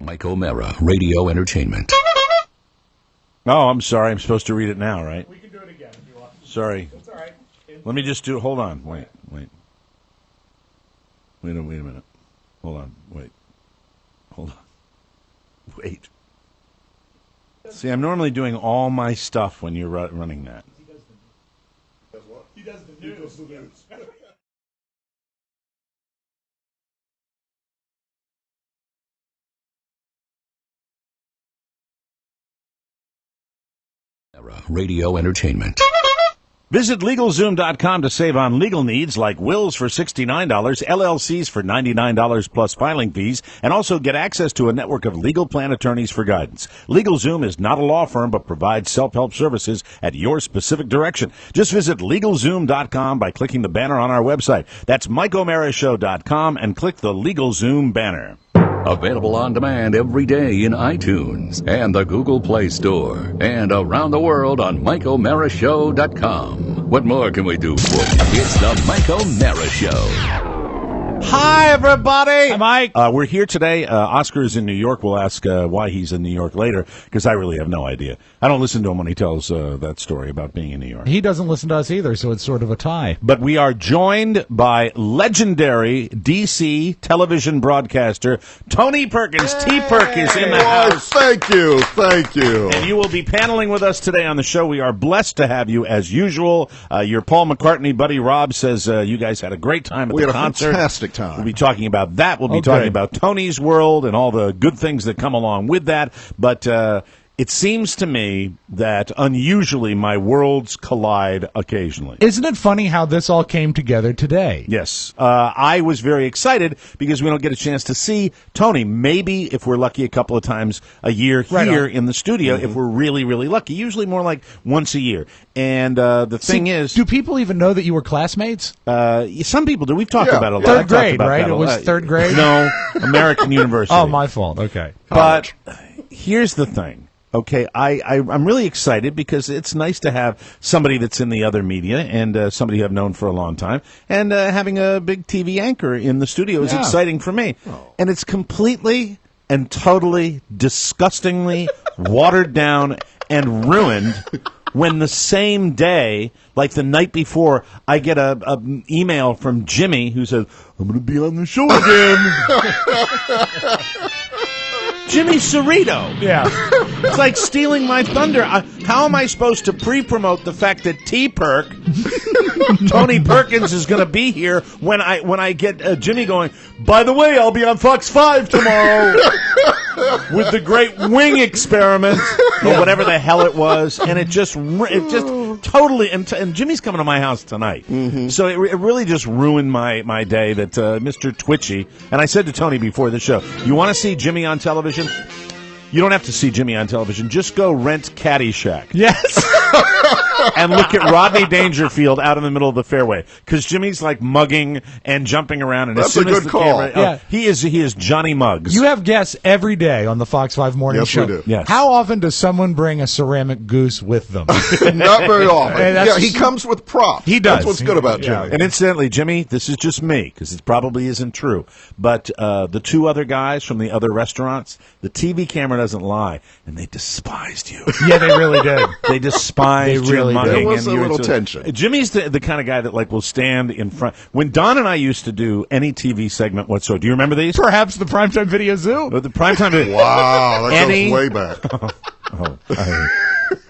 Mike O'Mara, Radio Entertainment. Oh, I'm sorry. I'm supposed to read it now, right? We can do it again if you want. Sorry. That's all right. Let me just do. Hold on. Wait a minute. Hold on. Wait. See, I'm normally doing all my stuff when you're running that. He does the news. Radio Entertainment. Visit LegalZoom.com to save on legal needs like wills for $69, LLCs for $99 plus filing fees, and also get access to a network of legal plan attorneys for guidance. LegalZoom is not a law firm but provides self-help services at your specific direction. Just visit LegalZoom.com by clicking the banner on our website. That's MikeO'MaraShow.com and click the LegalZoom banner. Available on demand every day in iTunes and the Google Play Store and around the world on MikeO'MaraShow.com. What more can we do for you? It's the Mike O'Mara Show. Hi, everybody. Hi, Mike. We're here today. Oscar is in New York. We'll ask why he's in New York later, because I really have no idea. I don't listen to him when he tells that story about being in New York. He doesn't listen to us either, so it's sort of a tie. But we are joined by legendary D.C. television broadcaster Tony Perkins. T-Perk is in the house. Thank you. And you will be paneling with us today on the show. We are blessed to have you as usual. Your Paul McCartney buddy Rob says you guys had a great time at the concert. We had a fantastic time. We'll be talking about that. We'll be talking about Tony's World and all the good things that come along with that. But it seems to me that unusually my worlds collide occasionally. Isn't it funny how this all came together today? Yes. I was very excited because we don't get a chance to see Tony. Maybe if we're lucky a couple of times a year here in the studio, if we're really, really lucky. Usually more like once a year. And the thing is... Do people even know that you were classmates? Some people do. We've talked about it a lot. Third grade, right? It was third grade? No, American University. Oh, my fault. Okay. But here's the thing. Okay, I'm really excited because it's nice to have somebody that's in the other media and somebody I've known for a long time. And having a big TV anchor in the studio is exciting for me. And it's completely and totally, disgustingly watered down and ruined when the same day, like the night before, I get a email from Jimmy who says, I'm going to be on the show again. Jimmy Cerrito. Yeah. It's like stealing my thunder. How am I supposed to pre-promote the fact that T-Perk, Tony Perkins, is going to be here when I get Jimmy going, by the way, I'll be on Fox 5 tomorrow with the Great Wing Experiment or whatever the hell it was. And it just totally, and Jimmy's coming to my house tonight. Mm-hmm. So it really just ruined my day that Mr. Twitchy, and I said to Tony before the show, you want to see Jimmy on television? You don't have to see Jimmy on television. Just go rent Caddyshack. Yes. And look at Rodney Dangerfield out in the middle of the fairway, because Jimmy's like mugging and jumping around. And that's as soon a good as the call. Camera, he is Johnny Muggs. You have guests every day on the Fox 5 morning show. Yes, we do. Yes. How often does someone bring a ceramic goose with them? Not very often. He comes with props. He does. That's what's good about Jimmy. And incidentally, Jimmy, this is just me, because it probably isn't true, but the two other guys from the other restaurants, the TV camera doesn't lie, and they despised you. Yeah, they really did. They despised They really your did. mugging. There was and a you little were tension. Jimmy's the kind of guy that will stand in front. When Don and I used to do any TV segment whatsoever, do you remember these? Perhaps the Primetime Video Zoo. The primetime. Wow, that goes way back.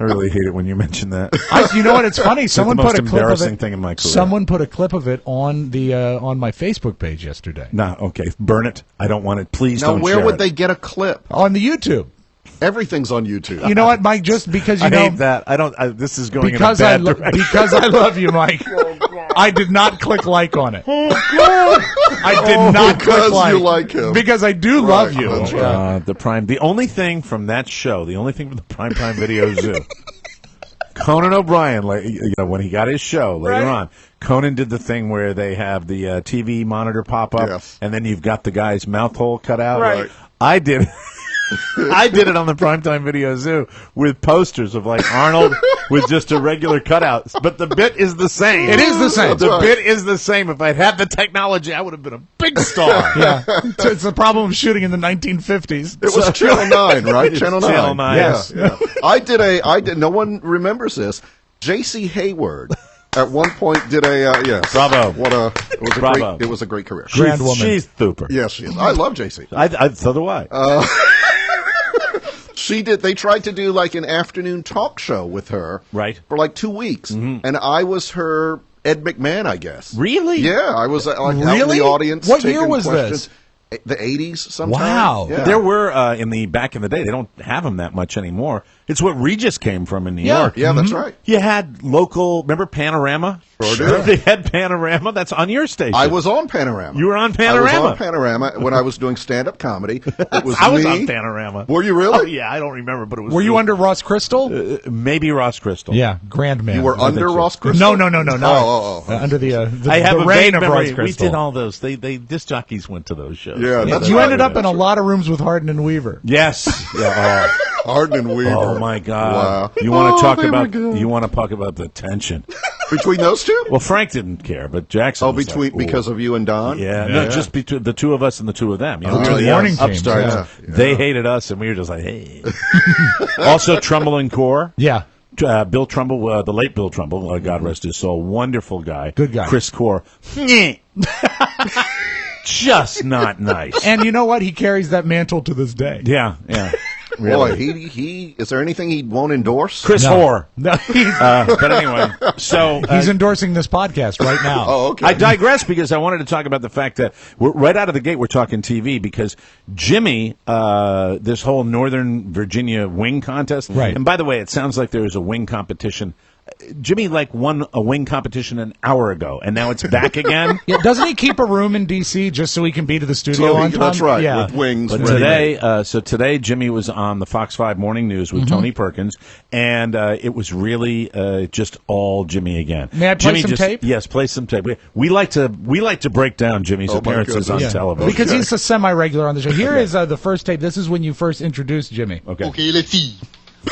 I really hate it when you mention that. You know what? It's funny. Someone the most put a clip of embarrassing it. thing in my career. Someone put a clip of it on the on my Facebook page yesterday. No, okay, burn it. I don't want it. Please Now, don't. where share would it. they get a clip? On the YouTube. Everything's on YouTube. You know what, Mike? Just because I hate that. I don't. This is going because in a bad direction. because I love you, Mike. I did not click like on it. I did not click like. You like him. Because I do love you. That's right. The only thing from that show, the only thing from the Primetime Video Zoo, Conan O'Brien, when he got his show later on, Conan did the thing where they have the TV monitor pop up, and then you've got the guy's mouth hole cut out. Right. I did. I did it on the Primetime Video Zoo with posters of like Arnold with just a regular cutout. But the bit is the same. It is the same. The bit is the same. If I'd had the technology, I would have been a big star. Yeah. It's the problem of shooting in the 1950s. It was Channel 9, right? Channel 9. Channel 9. Yes. Yeah. I did, no one remembers this. J.C. Hayward at one point did a, yes. Bravo. It was a great career. Grand woman. She's super. Yes, she is. I love J.C. So do I. They tried to do like an afternoon talk show with her. Right. For like 2 weeks. Mm-hmm. And I was her Ed McMahon, I guess. Really? Yeah, I was out in the audience. What year was questions. this? The 80s sometime. Wow. Yeah. There were back in the day. They don't have them that much anymore. It's what Regis came from in New York. Yeah, that's right. You had local. Remember Panorama? Sure. They had Panorama. That's on your station. I was on Panorama. You were on Panorama. I was on Panorama when I was doing stand-up comedy. It was I was me. on Panorama. Were you really? Oh, yeah, I don't remember, but it was. Were you under Ross Crystal? Maybe Ross Crystal? Yeah, grand man. You were under Ross Crystal? No. Oh. Under the I have the a reign vague of memory. Ross Crystal. We did all those. They disc jockeys went to those shows. Yeah, that's You right. ended up in a lot of rooms with Hardin and Weaver. Yes. Yeah. Hardin and Weaver. Oh my God! Wow. You want to talk they were about? good. You want to talk about the tension? Between those two? Well, Frank didn't care, but Jackson. Oh, was because of you and Don? Yeah, no, just between the two of us and the two of them. You know, The the morning teams, upstarts. yeah. They hated us, and we were just like, hey. Also, Trumbull and Core. Yeah. Bill Trumbull, the late Bill Trumbull, God rest his soul, wonderful guy. Good guy. Chris Core. Just not nice. And you know what? He carries that mantle to this day. Yeah. Boy, he is there anything he won't endorse? Chris No. Hoare. No, But anyway, so he's endorsing this podcast right now. Oh, okay. I digress because I wanted to talk about the fact that right out of the gate we're talking TV because Jimmy, this whole Northern Virginia wing contest. Right. And by the way, it sounds like there was a wing competition. Jimmy won a wing competition an hour ago, and now it's back again. Yeah, doesn't he keep a room in D.C. just so he can be to the studio on time? That's right, Yeah. with wings. But ready. today Jimmy was on the Fox 5 Morning News with Tony Perkins, and it was really just all Jimmy again. May I play Jimmy some tape? Yes, play some tape. We like to break down Jimmy's Oh, my appearances on goodness. television. Because he's a semi-regular on the show. Here is the first tape. This is when you first introduced Jimmy. Okay, let's see.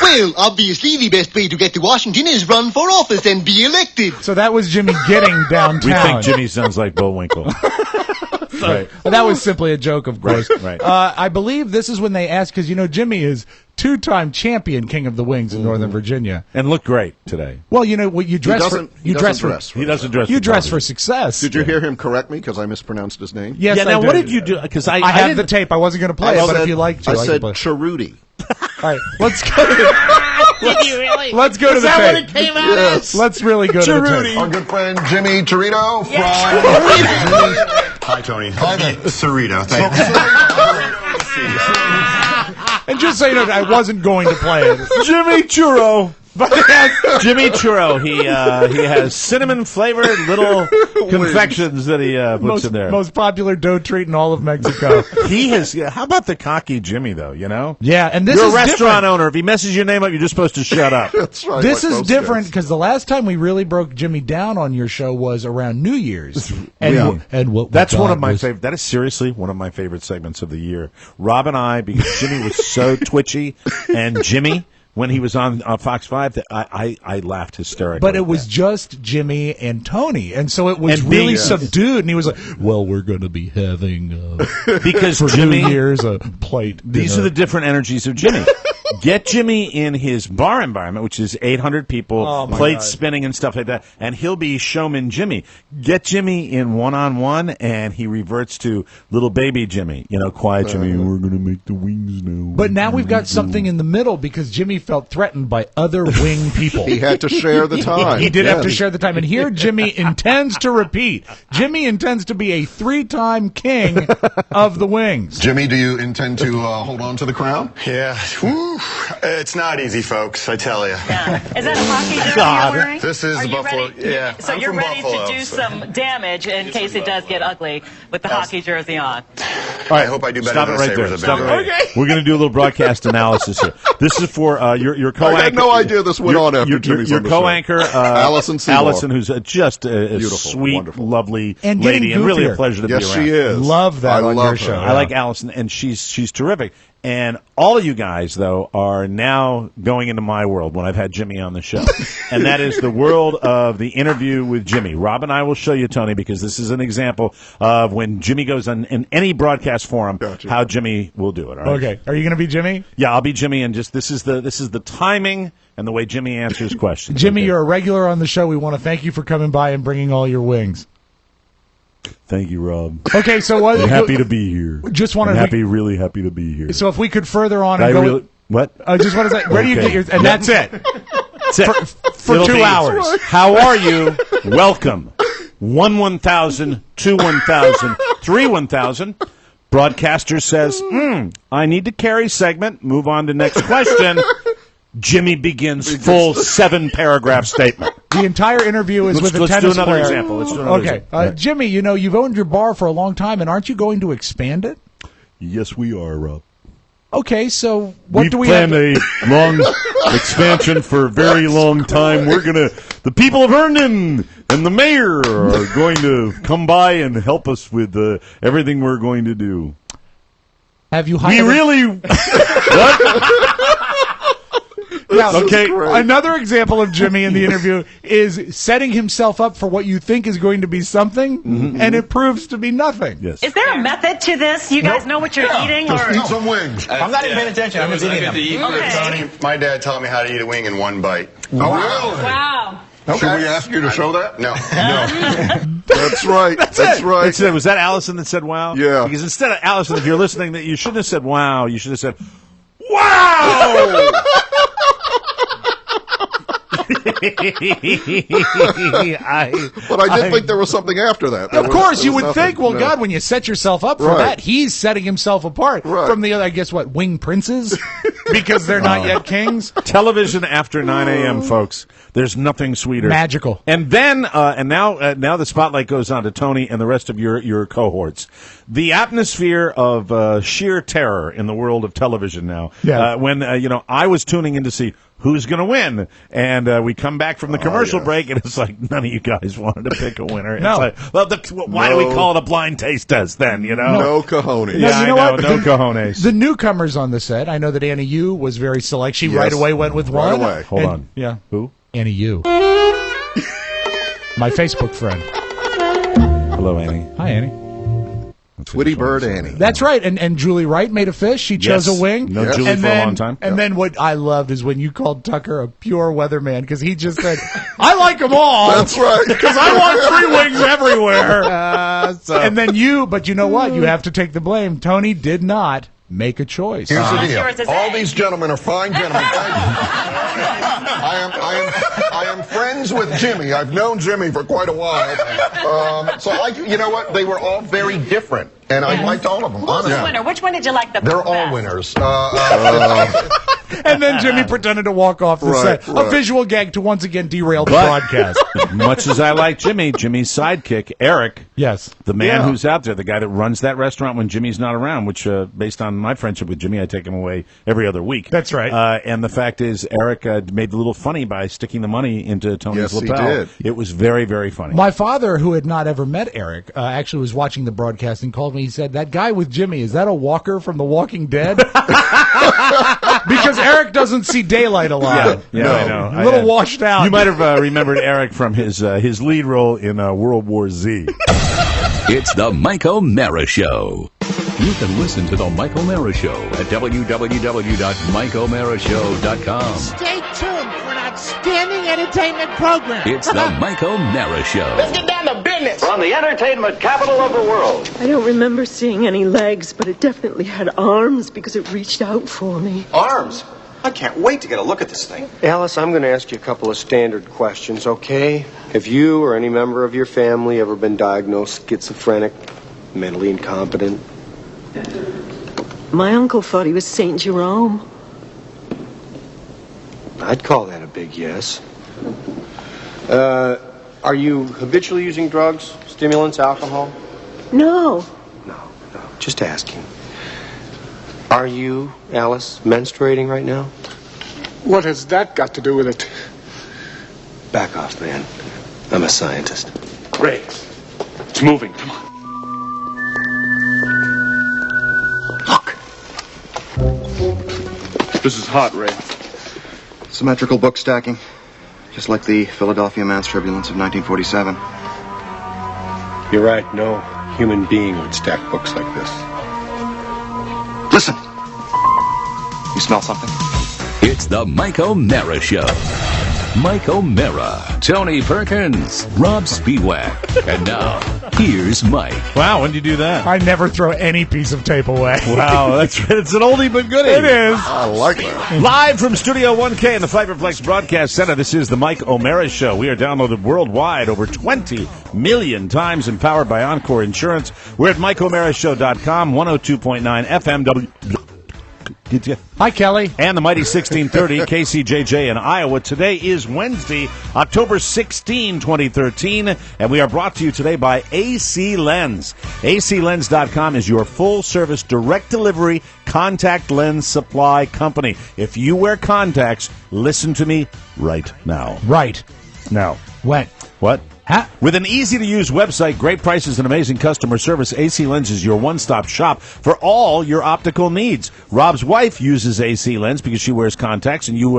Well, obviously, the best way to get to Washington is run for office and be elected. So that was Jimmy getting downtown. We think Jimmy sounds like Bullwinkle. Right. Well, that was simply a joke, of course. Right. I believe this is when they asked, because, Jimmy is two-time champion King of the Wings in Northern Virginia. And looked great today. Well, what you dress for. He doesn't dress for He doesn't dress. You for dress television. for success. Did you hear him correct me because I mispronounced his name? Yes, Yeah. Now, I what did. did you do? Because I I have didn't, the tape. I wasn't going to play it, but if you like to, I can said play. Cheruti. All right, let's go to the. Did you really? Let's go to the tape. came out Yes. Let's really go to the tape. Our good friend Jimmy Torito from... Hi, Tony. Hi there. Cerrito. Thank And just so you know, I wasn't going to play it. Jimmy Churro. Jimmy Churro. He has cinnamon flavored little confections that he puts in there. Most popular dough treat in all of Mexico. He has. How about the cocky Jimmy though? You know. Yeah, and this You're is a restaurant different. owner. If he messes your name up, you're just supposed to shut up. That's right. This like is most different guys. because the last time we really broke Jimmy down on your show was around New Year's. And what That's we one of got my was- favorite. That is seriously one of my favorite segments of the year. Rob and I, because Jimmy was so twitchy, and Jimmy when he was on Fox 5, that I laughed hysterically. But it was just Jimmy and Tony, and so it was And really being- subdued. And he was like, "Well, we're going to be having because for Jimmy. New Year's a plate." These dinner." are the different energies of Jimmy. Get Jimmy in his bar environment, which is 800 people, Oh, my plates God. spinning and stuff like that, and he'll be showman Jimmy. Get Jimmy in one-on-one, and he reverts to little baby Jimmy. Quiet Jimmy, we're going to make the wings now. But now we've got something in the middle because Jimmy felt threatened by other wing people. He had to share the time. He did have to Yes. share the time. And here Jimmy intends to repeat. Jimmy intends to be a 3-time king of the wings. Jimmy, do you intend to hold on to the crown? Yeah. Whew. It's not easy, folks, I tell you. Yeah. Is that a hockey jersey you're wearing? This is Are you Buffalo. ready? Yeah. So I'm you're from ready Buffalo, to do so- some damage in case it does get ugly with the hockey jersey on. I hope I do better Stop than it the right there. Sabres. Stop it right there. We're going to do a little broadcast analysis here. This is for your co-anchor. I had no idea this went on after Jimmy's your on the show. co-anchor, Allison Seymour. Allison, who's just a Beautiful, sweet, wonderful. lovely And getting lady, and really a goofier. pleasure to Yes, be around. she is. Love that I on love your her. show. I like Allison, and she's terrific. And all of you guys, though, are now going into my world when I've had Jimmy on the show. And that is the world of the interview with Jimmy. Rob and I will show you, Tony, because this is an example of when Jimmy goes on in any broadcast forum, how Jimmy will do it. All right? Okay. Are you going to be Jimmy? Yeah, I'll be Jimmy, and just this is the timing and the way Jimmy answers questions. Jimmy, okay? You're a regular on the show. We want to thank you for coming by and bringing all your wings. Thank you, Rob. Okay, so what? I'm happy to be here. Just wanted really happy to be here. So if we could further on and go. What? I just want to say, where do you get your? And that's it. That's it. For 2 hours. How are you? Welcome. 1,000, 2 1,000, 3 1,000. Broadcaster says, I need to carry segment. Move on to next question. Jimmy begins full 7-paragraph statement. The entire interview is with a tennis Let's do another player. example. Let's do another example. Jimmy, you've owned your bar for a long time, and aren't you going to expand it? Yes, we are, Rob. Okay, so what do we planned have? a long expansion for a very long time. The people of Herndon and the mayor are going to come by and help us with everything we're going to do. Have you hired? What? Now, okay. Another example of Jimmy in the interview is setting himself up for what you think is going to be something, and it proves to be nothing. Yes. Is there a method to this? You guys know what you're eating? Just Or eat some wings. I'm not even paying attention. I'm just eating them. Tony, my dad taught me how to eat a wing in one bite. Oh, really? Wow. Should we ask you to show that? No. That's right. That's right. Was that Allison that said wow? Yeah. Because instead of Allison, if you're listening, that you shouldn't have said wow. You should have said wow. But I did think there was something after that. Of course, you would nothing. think, well, No. God, when you set yourself up for Right. that, he's setting himself apart from the other, I guess, wing princes? Because they're not yet kings? Television after 9 a.m., folks. There's nothing sweeter. Magical. And then, now the spotlight goes on to Tony and the rest of your cohorts. The atmosphere of sheer terror in the world of television now. Yeah. When I was tuning in to see who's going to win, and we come back from the commercial break, and it's like none of you guys wanted to pick a winner. No. It's like, well, why do we call it a blind taste test then? No cojones. Yeah, you know I know. what? No cojones. The newcomers on the set, I know that Annie Yu was very select. She Yes. right away went with Right one. away. Hold on. Yeah. Who? Annie Yu. My Facebook friend. Hello, Annie. Hi, Annie. Twitty Bird Annie. That's right. And Julie Wright made a fish. She chose Yes. a wing. No Julie and for a then, long time. And then what I loved is when you called Tucker a pure weatherman because he just said, I like them all. That's right. Because I want 3 wings everywhere. And then but you know what? You have to take the blame. Tony did not make a choice. Here's the Yours is deal. All A. these gentlemen are fine gentlemen. I am friends with Jimmy. I've known Jimmy for quite a while. You know what? They were all very different, and I liked all of them. Who's the honestly. winner? Which one did you like the They're best? all winners. And then Jimmy pretended to walk off the set. A right. visual gag to once again derail the But- broadcast. Much as I like Jimmy's sidekick, Eric, Yes. the man Yeah. who's out there, the guy that runs that restaurant when Jimmy's not around, which, based on my friendship with Jimmy, I take him away every other week. That's right. And the fact is, Eric made the little funny by sticking the money into Tony's Yes, he lapel. did. It was very, very funny. My father, who had not ever met Eric, actually was watching the broadcast and called me. He said, that guy with Jimmy, is that a walker from The Walking Dead? Because Eric doesn't see daylight a lot. Yeah, I know. A little washed out. You might have remembered Eric from his lead role in World War Z. It's the Mike O'Mara Show. You can listen to the Mike O'Mara Show at www.mikeomarashow.com. Stay tuned for an outstanding entertainment program. It's the Mike O'Mara Show. Get down to business. From the entertainment capital of the world. I don't remember seeing any legs, but it definitely had arms because it reached out for me. Arms? I can't wait to get a look at this thing. Alice, I'm going to ask you a couple of standard questions, okay? Have you or any member of your family ever been diagnosed schizophrenic, mentally incompetent? My uncle thought he was St. Jerome. I'd call that a big yes. Are you habitually using drugs, stimulants, alcohol? No. No, just asking. Are you, Alice, menstruating right now? What has that got to do with it? Back off, man. I'm a scientist. Great. It's moving. Come on. Look. This is hot, Ray. Symmetrical book stacking. Just like the Philadelphia Man's Turbulence of 1947. You're right. No human being would stack books like this. Listen. You smell something? It's the Mike O'Mara Show. Mike O'Mara, Tony Perkins, Rob Spiewak. And now, here's Mike. Wow, when did you do that? I never throw any piece of tape away. Wow, it's an oldie but goodie. It is. I like that. Live from Studio 1K in the Fiberflex Broadcast Center, this is the Mike O'Mara Show. We are downloaded worldwide over 20 million times and powered by Encore Insurance. We're at MikeO'MaraShow.com, 102.9 FM. Hi, Kelly. And the mighty 1630 KCJJ in Iowa. Today is Wednesday, October 16, 2013, and we are brought to you today by AC Lens. ACLens.com is your full-service, direct delivery contact lens supply company. If you wear contacts, listen to me right now. Right. Now. When? What? Huh? With an easy-to-use website, great prices, and amazing customer service, AC Lens is your one-stop shop for all your optical needs. Rob's wife uses AC Lens because she wears contacts, and you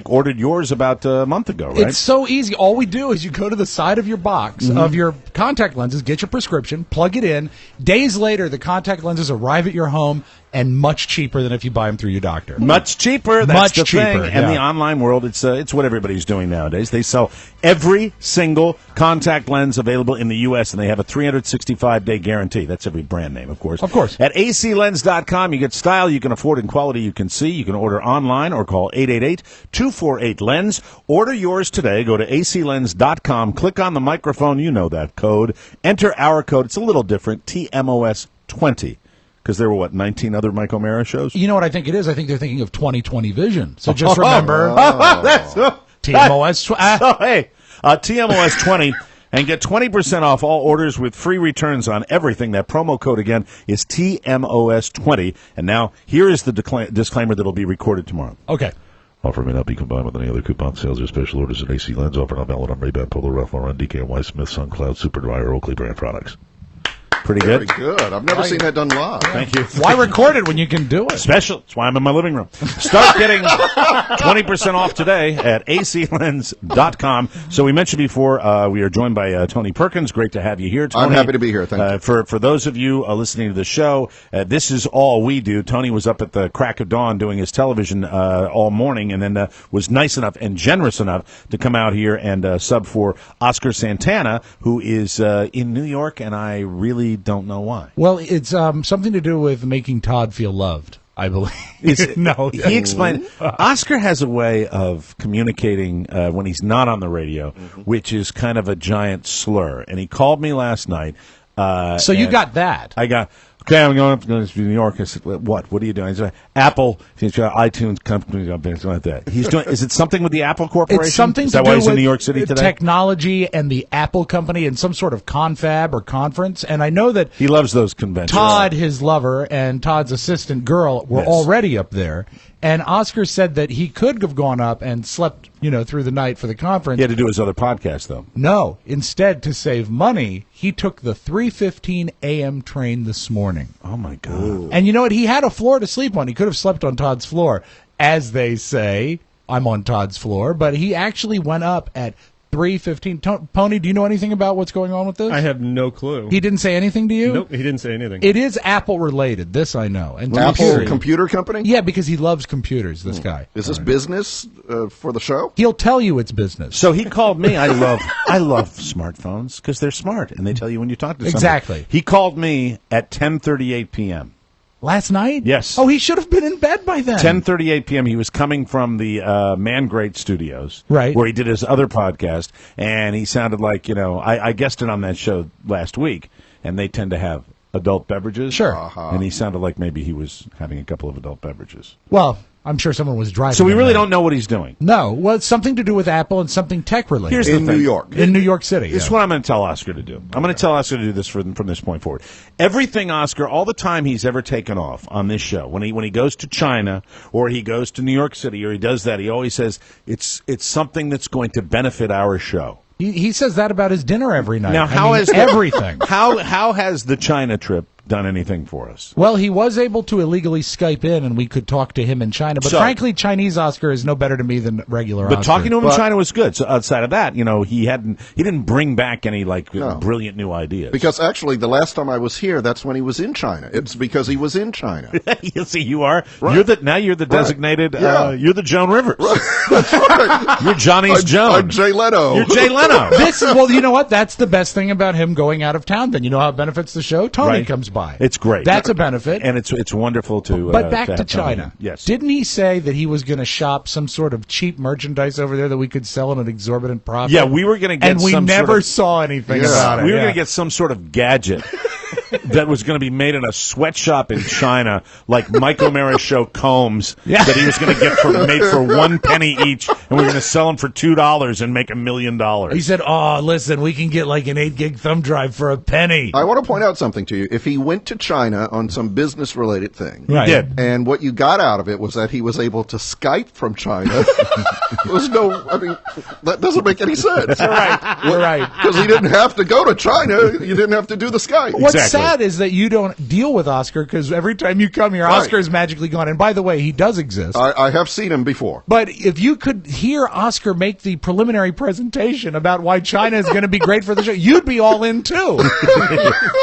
ordered yours about a month ago, right? It's so easy. All we do is you go to the side of your box of your contact lenses, get your prescription, plug it in. Days later, the contact lenses arrive at your home, and much cheaper than if you buy them through your doctor. Much cheaper. That's much the cheaper, thing. yeah. And the online world, it's what everybody's doing nowadays. They sell every single contact lens available in the U.S., and they have a 365-day guarantee. That's every brand name, of course. Of course. At aclens.com, you get style you can afford and quality you can see. You can order online or call 888-248-LENS. Order yours today. Go to aclens.com. Click on the microphone. You know that code. Enter our code. It's a little different, TMOS20. Because there were, 19 other Mike O'Mara shows? You know what I think it is? I think they're thinking of 20/20 vision. So just remember, That's TMOS. hey, TMOS 20, and get 20% off all orders with free returns on everything. That promo code, again, is TMOS 20. And now, here is the disclaimer that will be recorded tomorrow. Okay. Offer may not be combined with any other coupon sales or special orders at AC Lens. Offer not valid on Ray-Ban, Polo, Ralph Lauren, DKNY, Smith, SunCloud, Superdry, or Oakley brand products. Pretty good. Very good. I've never seen that done live. Thank you. Why record it when you can do it? Special. That's why I'm in my living room. Start getting 20% off today at aclens.com. So we mentioned before, we are joined by Tony Perkins. Great to have you here, Tony. I'm happy to be here. Thank you. For those of you listening to the show, this is all we do. Tony was up at the crack of dawn doing his television all morning, and then was nice enough and generous enough to come out here and sub for Oscar Santana, who is in New York, and I really don't know why. Well, it's something to do with making Todd feel loved, I believe. No. He explained, Oscar has a way of communicating when he's not on the radio, which is kind of a giant slur. And he called me last night. So you got that. I got, okay, I'm going to New York. I said, what? What are you doing? He said, Apple, iTunes company, something like that. He's doing, is it something with the Apple Corporation? It's something is that to why do he's in with New York City today? Technology and the Apple company and some sort of confab or conference. And I know that he loves those conventions. Todd, his lover, and Todd's assistant girl were already up there. And Oscar said that he could have gone up and slept, through the night for the conference. He had to do his other podcast, though. No. Instead, to save money, he took the 3:15 a.m. train this morning. Oh, my God. Ooh. And you know what? He had a floor to sleep on. He could have slept on Todd's floor. As they say, I'm on Todd's floor. But he actually went up at 3:15. Pony, do you know anything about what's going on with this? I have no clue. He didn't say anything to you? Nope, he didn't say anything. It is Apple related. This I know. And Apple computer company? Yeah, because he loves computers, this guy. Is this business for the show? He'll tell you it's business. So he called me. I love smartphones because they're smart and they tell you when you talk to somebody. Exactly. He called me at 10:38 p.m. Last night? Yes. Oh, he should have been in bed by then. 10:38 p.m. He was coming from the Man Great Studios, right, where he did his other podcast, and he sounded like I guested on that show last week, and they tend to have adult beverages. Sure. And he sounded like maybe he was having a couple of adult beverages. Well, I'm sure someone was driving. So we really don't know what he's doing. No. Well, it's something to do with Apple and something tech related. Here's the thing. New York. In New York City. This is what I'm going to tell Oscar to do. I'm going to tell Oscar to do this from this point forward. Everything Oscar, all the time he's ever taken off on this show, when he goes to China or he goes to New York City or he does that, he always says it's something that's going to benefit our show. He says that about his dinner every night. Now, how has everything? How has the China trip done anything for us. Well, he was able to illegally Skype in, and we could talk to him in China. But frankly, Chinese Oscar is no better to me than regular Oscar. But talking to him in China was good. So outside of that, he didn't bring back any brilliant new ideas. Because actually, the last time I was here, that's when he was in China. It's because he was in China. You see, you are. Right. You're the designated. Yeah. You're the Joan Rivers. Right. That's right. You're Johnny's Joan. I'm Jay Leno. You're Jay Leno. Well, you know what? That's the best thing about him going out of town. Then you know how it benefits the show. Tony comes by. It's great. That's a benefit, and it's wonderful to. But back to China. Tony. Yes. Didn't he say that he was going to shop some sort of cheap merchandise over there that we could sell at an exorbitant profit? Yeah, we were going to get, and we never saw anything about it. We were going to get some sort of gadget that was going to be made in a sweatshop in China, like Mike O'Mara show combs that he was going to get made for 1 penny each, and we were going to sell them for $2 and make $1 million. He said, "Oh, listen, we can get like an 8-gig thumb drive for $1 penny." I want to point out something to you. If he went to China on some business-related thing, Right. He did. and what you got out of it was that he was able to Skype from China. That doesn't make any sense. You're right. Because he didn't have to go to China. You didn't have to do the Skype. What's sad is that you don't deal with Oscar, because every time you come here, Oscar is magically gone. And by the way, he does exist. I have seen him before. But if you could hear Oscar make the preliminary presentation about why China is going to be great for the show, you'd be all in too.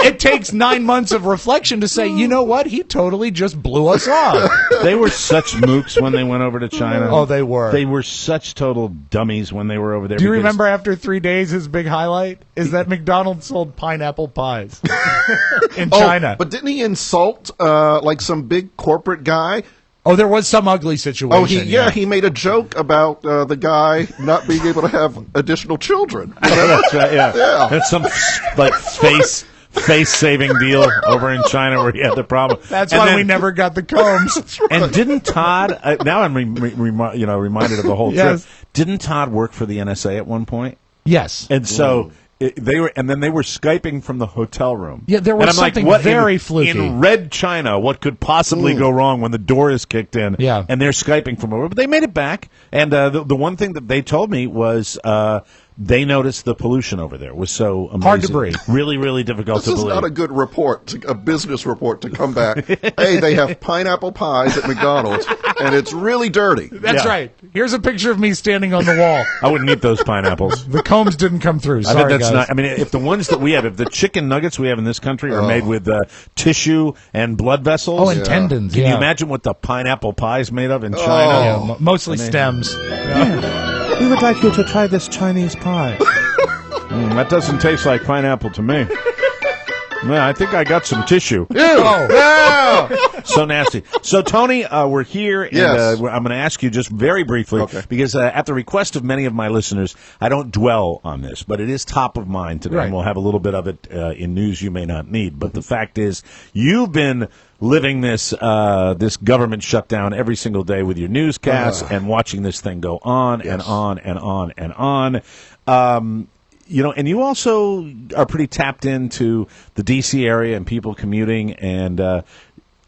It takes 9 months of reflection to say, you know what? He totally just blew us off. They were such mooks when they went over to China. Oh, they were. They were such total dummies when they were over there. Do you remember after 3 days, his big highlight is that McDonald's sold pineapple pies in China. But didn't he insult like some big corporate guy? Oh, there was some ugly situation. He made a joke about the guy not being able to have additional children. That's right, yeah. It's some face-saving deal over in China where he had the problem. That's why we never got the combs. Right. And didn't Todd? Now I'm reminded of the whole trip. Didn't Todd work for the NSA at one point? Yes. And so. They were Skyping from the hotel room. Yeah, there was something very fluky. In Red China, what could possibly go wrong when the door is kicked in? Yeah. And they're Skyping from over. But they made it back. And the one thing that they told me was they noticed the pollution over there was so amazing. Hard to breathe. Really, really difficult to believe. This is not a good report, a business report to come back. Hey, they have pineapple pies at McDonald's, and it's really dirty. That's right. Here's a picture of me standing on the wall. I wouldn't eat those pineapples. The combs didn't come through. Sorry, I bet that's guys. not. I mean, if the ones that we have, if the chicken nuggets we have in this country are made with tissue and blood vessels. Oh, and tendons. Can you imagine what the pineapple pie is made of in China? Yeah, mostly stems. We would like you to try this Chinese pie. That doesn't taste like pineapple to me. Man, I think I got some tissue. So nasty. So, Tony, we're here, and I'm going to ask you just very briefly, because at the request of many of my listeners, I don't dwell on this, but it is top of mind today, and we'll have a little bit of it in news you may not need. But the fact is, you've been living this this government shutdown every single day with your newscasts and watching this thing go on and on and on and on. And you also are pretty tapped into the D.C. area and people commuting, and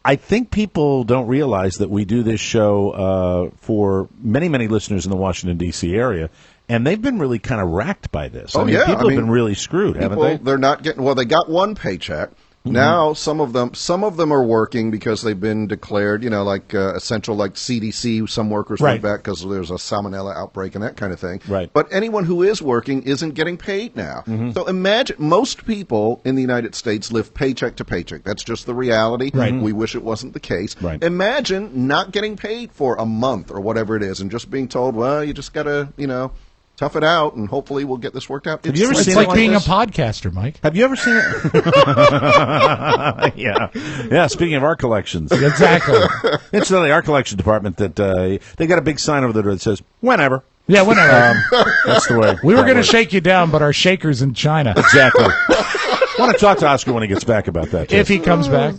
I think people don't realize that we do this show for many, many listeners in the Washington, D.C. area, and they've been really kind of racked by this. People have been really screwed, haven't they? They're not getting, they got one paycheck. Now, some of them are working because they've been declared, like essential, like CDC. Some workers went back because there's a salmonella outbreak and that kind of thing. Right. But anyone who is working isn't getting paid now. So imagine most people in the United States live paycheck to paycheck. That's just the reality. Right. We wish it wasn't the case. Right. Imagine not getting paid for a month or whatever it is, and just being told, well, you just got to, tough it out, and hopefully we'll get this worked out. Have you ever seen it's like being this? a podcaster, Mike. Have you ever seen it? Yeah. Speaking of art collections, Exactly. incidentally, our collection department that they got a big sign over there that says whenever. Yeah, whenever. That's the way. We were going to shake you down, but our shaker's in China. Exactly. I want to talk to Oscar when he gets back about that, too. If he comes back.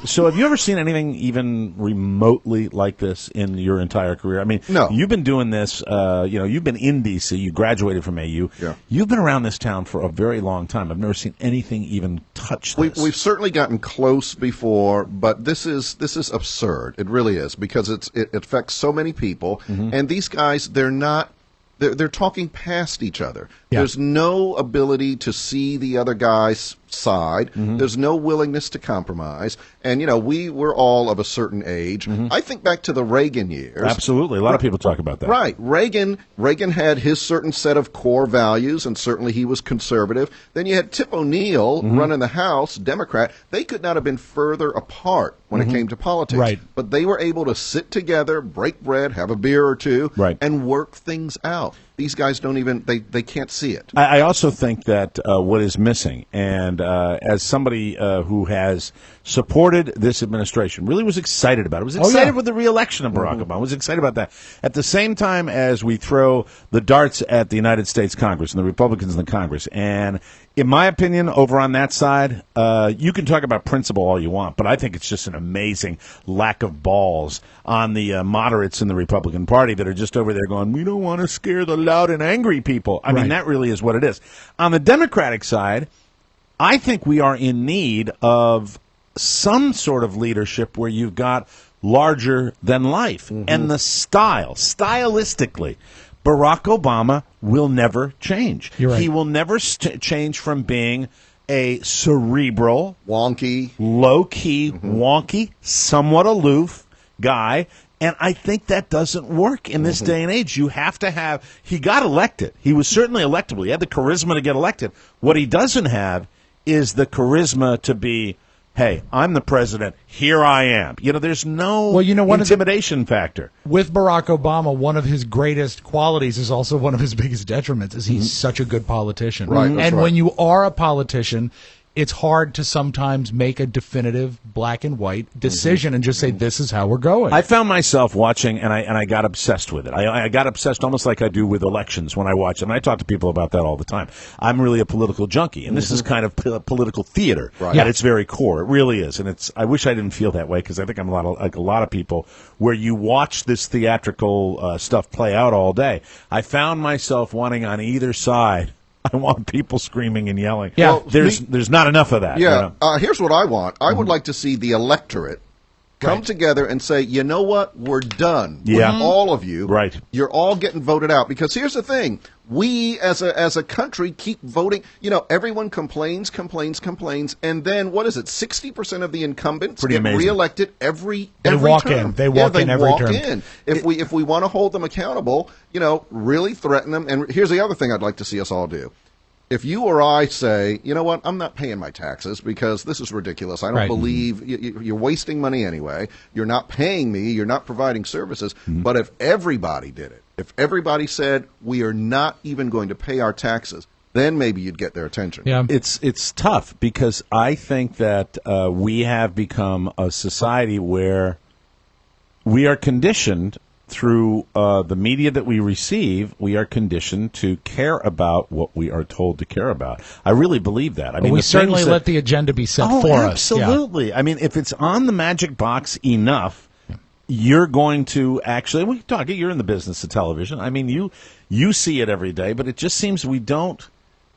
So have you ever seen anything even remotely like this in your entire career? I mean, no. You've been doing this, you've been in D.C., you graduated from AU. Yeah. You've been around this town for a very long time. I've never seen anything even touch this. We've certainly gotten close before, but this is absurd. It really is, because it affects so many people, and these guys, they're talking past each other. Yeah. There's no ability to see the other guy side. There's no willingness to compromise. And, we were all of a certain age. I think back to the Reagan years. Absolutely. A lot of people talk about that. Right. Reagan had his certain set of core values, and certainly he was conservative. Then you had Tip O'Neill running the House, Democrat. They could not have been further apart when it came to politics. Right. But they were able to sit together, break bread, have a beer or two, and work things out. These guys don't even, they can't see it. I also think that what is missing, and as somebody who has supported this administration, really was excited about it, was excited with the re-election of Barack Obama, was excited about that. At the same time as we throw the darts at the United States Congress and the Republicans in the Congress, and in my opinion, over on that side, you can talk about principle all you want, but I think it's just an amazing lack of balls on the moderates in the Republican Party that are just over there going, we don't want to scare the loud and angry people. I mean, that really is what it is. On the Democratic side, I think we are in need of some sort of leadership where you've got larger than life. And the stylistically, Barack Obama will never change. You're right. He will never change from being a cerebral, wonky, low-key, wonky, somewhat aloof guy. And I think that doesn't work in this day and age. You have to have – he got elected. He was certainly electable. He had the charisma to get elected. What he doesn't have is the charisma to be – hey, I'm the president. Here I am. There's no intimidation factor. With Barack Obama, one of his greatest qualities is also one of his biggest detriments is he's such a good politician. Right, and when you are a politician, it's hard to sometimes make a definitive black and white decision and just say, this is how we're going. I found myself watching, and I got obsessed with it. I got obsessed almost like I do with elections when I watch them. And I talk to people about that all the time. I'm really a political junkie, and this is kind of political theater at its very core. It really is. And I wish I didn't feel that way, because I think I'm like a lot of people, where you watch this theatrical stuff play out all day. I found myself wanting on either side, I want people screaming and yelling. Yeah, well, there's not enough of that. Yeah, here's what I want. I would like to see the electorate come together and say, you know what, we're done with all of you. Right. You're all getting voted out. Because here's the thing. We, as a country, keep voting. Everyone complains, and then, what is it, 60% of the incumbents get reelected every term. They walk in every term. If we want to hold them accountable, really threaten them. And here's the other thing I'd like to see us all do. If you or I say, you know what, I'm not paying my taxes because this is ridiculous. I don't believe you're wasting money anyway. You're not paying me. You're not providing services. But if everybody did it, if everybody said we are not even going to pay our taxes, then maybe you'd get their attention. Yeah. It's tough because I think that we have become a society where we are conditioned through the media that we receive, we are conditioned to care about what we are told to care about. I really believe that. I mean, we certainly let the agenda be set for us. Absolutely. Yeah. I mean, if it's on the magic box enough, you're going to actually, we talk, you're in the business of television. I mean, you see it every day, but it just seems we don't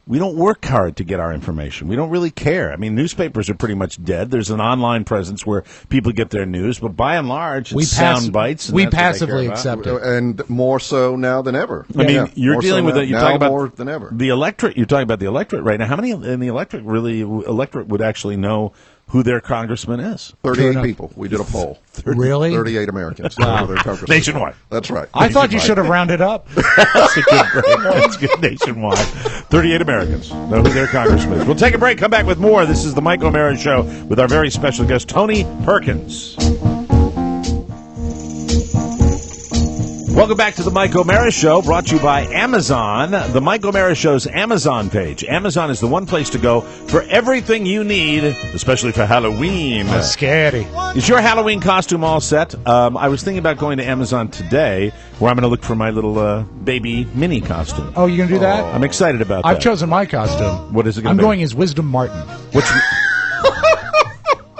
work hard to get our information. We don't really care. I mean, newspapers are pretty much dead. There's an online presence where people get their news, but by and large, it's sound bites. We passively accept it, and more so now than ever. I mean, you're dealing with it. You're talking about more than ever. The electorate. You're talking about the electorate right now. How many in the electorate would actually know who their congressman is? 38 people. We did a poll. Really? 38 Americans. Wow. Nationwide. That's right. I thought you should have rounded up. That's a good break. That's good nationwide. 38 Americans know who their congressman is. We'll take a break, come back with more. This is the Mike O'Mara Show with our very special guest, Tony Perkins. Welcome back to the Mike O'Mara Show, brought to you by Amazon. The Mike O'Mara Show's Amazon page. Amazon is the one place to go for everything you need, especially for Halloween. That's scary. Is your Halloween costume all set? I was thinking about going to Amazon today, where I'm going to look for my little baby mini costume. Oh, you're going to do that? I'm excited about that. I've chosen my costume. What is it going to be? I'm going as Wisdom Martin. Which...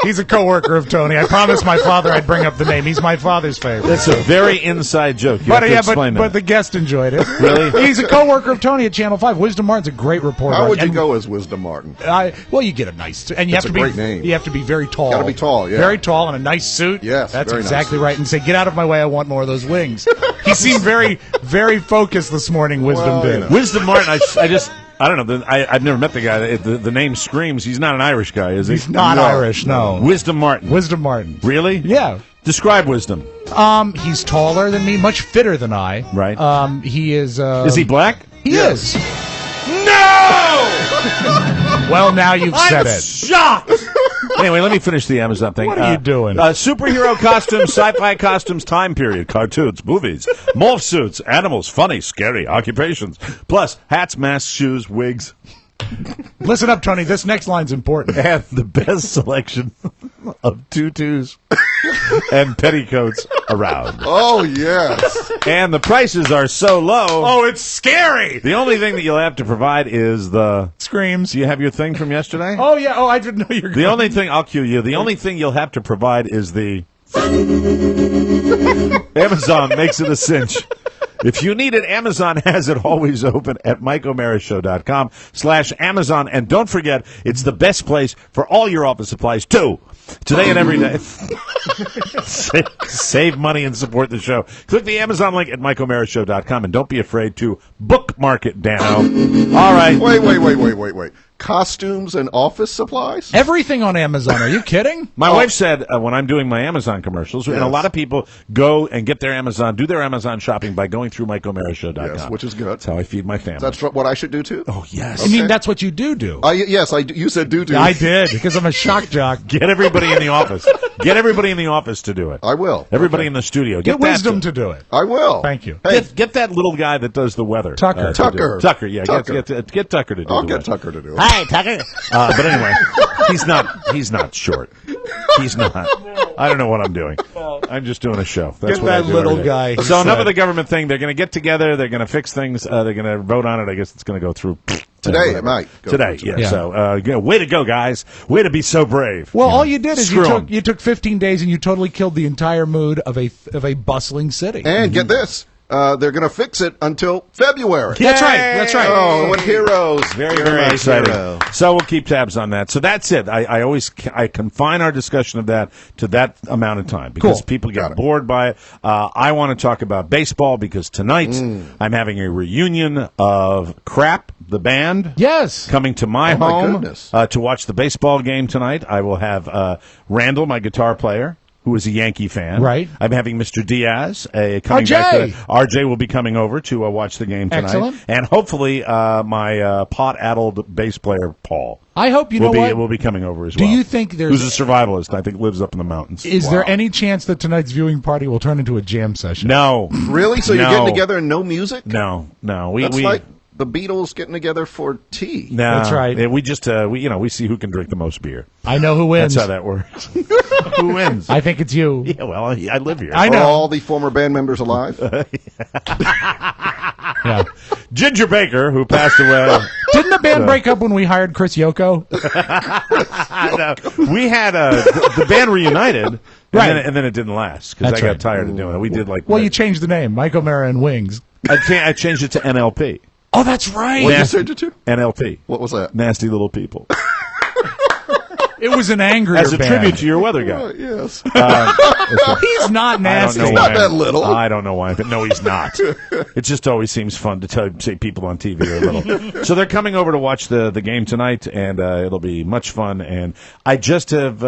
He's a coworker of Tony. I promised my father I'd bring up the name. He's my father's favorite. That's a very inside joke. You have to explain that. But the guest enjoyed it. Really? He's a coworker of Tony at Channel 5. Wisdom Martin's a great reporter. How would you go as Wisdom Martin? Well, you get a nice and you That's have to a be great name. You have to be very tall. Got to be tall, yeah. Very tall and a nice suit. Yes, that's very exactly nice. right. And say, "Get out of my way. I want more of those wings." He seemed very, very focused this morning. Wisdom did. Wisdom Martin. I don't know. I've never met the guy. The name screams. He's not an Irish guy, is he? He's not Irish, no. Wisdom Martin. Wisdom Martin. Really? Yeah. Describe Wisdom. He's taller than me, much fitter than I. Right. He is. Is he black? He is. No! Well, now you've said I'm it. shocked. Anyway, let me finish the Amazon thing. What are you doing? Superhero costumes, sci-fi costumes, time period, cartoons, movies, morph suits, animals, funny, scary occupations, plus hats, masks, shoes, wigs. Listen up, Tony. This next line's important. And the best selection of tutus and petticoats around. Oh, yes. And the prices are so low. Oh, it's scary. The only thing that you'll have to provide is the... Screams. Do you have your thing from yesterday? Oh, yeah. Oh, I didn't know you were going. The only thing... I'll cue you. The only thing you'll have to provide is the... Amazon makes it a cinch. If you need it, Amazon has it always open at MikeO'MaraShow.com/Amazon. And don't forget, it's the best place for all your office supplies, too. Today and every day. Save money and support the show. Click the Amazon link at MikeO'MaraShow.com, and don't be afraid to bookmark it, Dano. All right. Wait. Costumes and office supplies? Everything on Amazon. Are you kidding? My wife said when I'm doing my Amazon commercials, and a lot of people go and get their Amazon, do their Amazon shopping by going through MikeO'MaraShow.com. Yes, which is good. That's how I feed my family. That's what I should do, too? Oh, yes. I mean, that's what you do. Yes, I do. You said do. I did, because I'm a shock jock. Get everybody in the office. Get everybody in the office to do it. I will. Everybody in the studio. Get Wisdom to do it. I will. Thank you. Hey. Get that little guy that does the weather. Tucker. Tucker. Yeah. Tucker. Get Tucker to do it. I'll get Tucker to do it. Hi, Tucker. But anyway, he's not short. He's not. I don't know what I'm doing. I'm just doing a show. That's Get what I that do little every day. guy. So enough of the government thing. They're going to get together. They're going to fix things. They're going to vote on it. I guess it's going to go through today. It might go today. through Yeah. So way to go, guys. Way to be so brave. Well, all you did is Screw you took 15 days and you totally killed the entire mood of a bustling city. And get this. They're going to fix it until February. That's right. Oh, what heroes. Very, very exciting. So we'll keep tabs on that. So that's it. I always confine our discussion of that to that amount of time because people get bored by it. I want to talk about baseball because tonight I'm having a reunion of Crap, the band. Yes. Coming to my home goodness. To watch the baseball game tonight. I will have Randall, my guitar player, who is a Yankee fan. Right. I'm having Mr. Diaz coming back. RJ will be coming over to watch the game tonight. Excellent. And hopefully my pot-addled bass player, Paul. I hope will be coming over as well. Do you think who's a survivalist? I think lives up in the mountains. Is there any chance that tonight's viewing party will turn into a jam session? No. Really? So you're getting together and no music? No. That's like the Beatles getting together for tea. No, that's right. We just we see who can drink the most beer. I know who wins. That's how that works. Who wins? I think it's you. Yeah, well, I live here. I know. Are all the former band members alive? Yeah. Ginger Baker, who passed away. Didn't the band break up when we hired Chris Yoko? No, we had the band reunited, Right. and then it didn't last because I got tired of doing it. We did you changed the name, Mike O'Mara and Wings. I changed it to NLP. Oh, that's right. What did you change it to? NLP. What was that? Nasty Little People. It was an angrier As a band. tribute to your weather guy. Yes. He's not nasty. He's not that little. I don't know why, but no, he's not. It just always seems fun to say people on TV are little. So they're coming over to watch the game tonight, and it'll be much fun. And I just have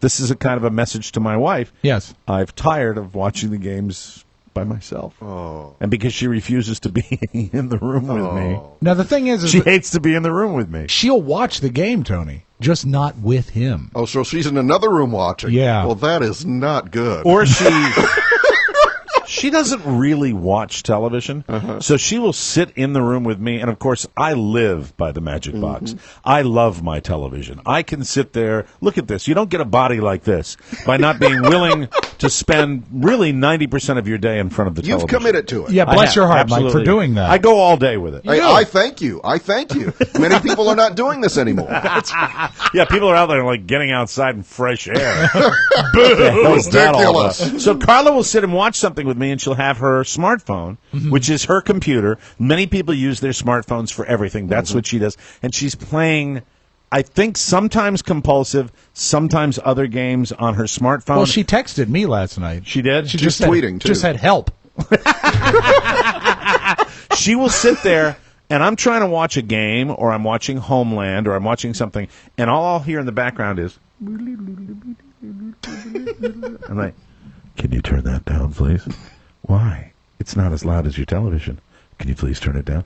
this is a kind of a message to my wife. Yes. I've tired of watching the games by myself. Oh. And because she refuses to be in the room with me. Now, the thing is she hates to be in the room with me. She'll watch the game, Tony, just not with him. Oh, so she's in another room watching. Yeah. Well, that is not good. Or she doesn't really watch television, so she will sit in the room with me. And, of course, I live by the magic box. I love my television. I can sit there. Look at this. You don't get a body like this by not being willing to spend really 90% of your day in front of the television. You've committed to it. Yeah, bless your heart, Mike, for doing that. I go all day with it. Hey, I thank you. Many people are not doing this anymore. Yeah, people are out there like getting outside in fresh air. Ridiculous. So Carla will sit and watch something with me, and she'll have her smartphone, which is her computer. Many people use their smartphones for everything. That's what she does. And she's playing, I think, sometimes compulsive, sometimes other games on her smartphone. Well, she texted me last night. She did? She's tweeting, too. Just said help. She will sit there and I'm trying to watch a game, or I'm watching Homeland, or I'm watching something, and all I'll hear in the background is, I'm like, Can you turn that down, please? why? It's not as loud as your television. Can you please turn it down?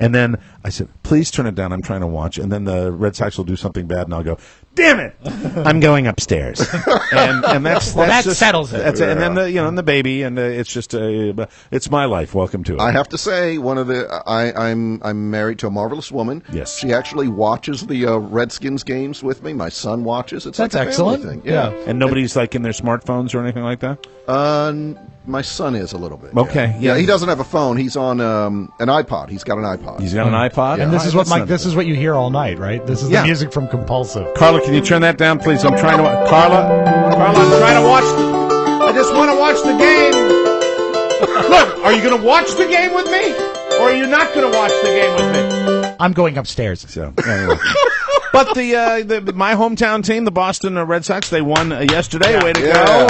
And then I said, please turn it down. I'm trying to watch. And then the Red Sox will do something bad, and I'll go, damn it, I'm going upstairs. And that's Well, that just, settles it. That's it. And then and the baby, and it's just it's my life. Welcome to it. I have to say, I'm married to a marvelous woman. Yes. She actually watches the Redskins games with me. My son watches. It's That's like a family excellent. thing. Yeah. And nobody's like in their smartphones or anything like that? My son is a little bit. Okay, Yeah. yeah. He doesn't have a phone. He's on an iPod. He's got an iPod. He's got an iPod? And this is what That's this is what you hear all night, right? This is the music from Compulsive. Carla, can you turn that down, please? I'm trying to Carla, I'm trying to watch. I just want to watch the game. Look, are you going to watch the game with me, or are you not going to watch the game with me? I'm going upstairs. So anyway. But my hometown team, the Boston Red Sox, they won yesterday. Way to go!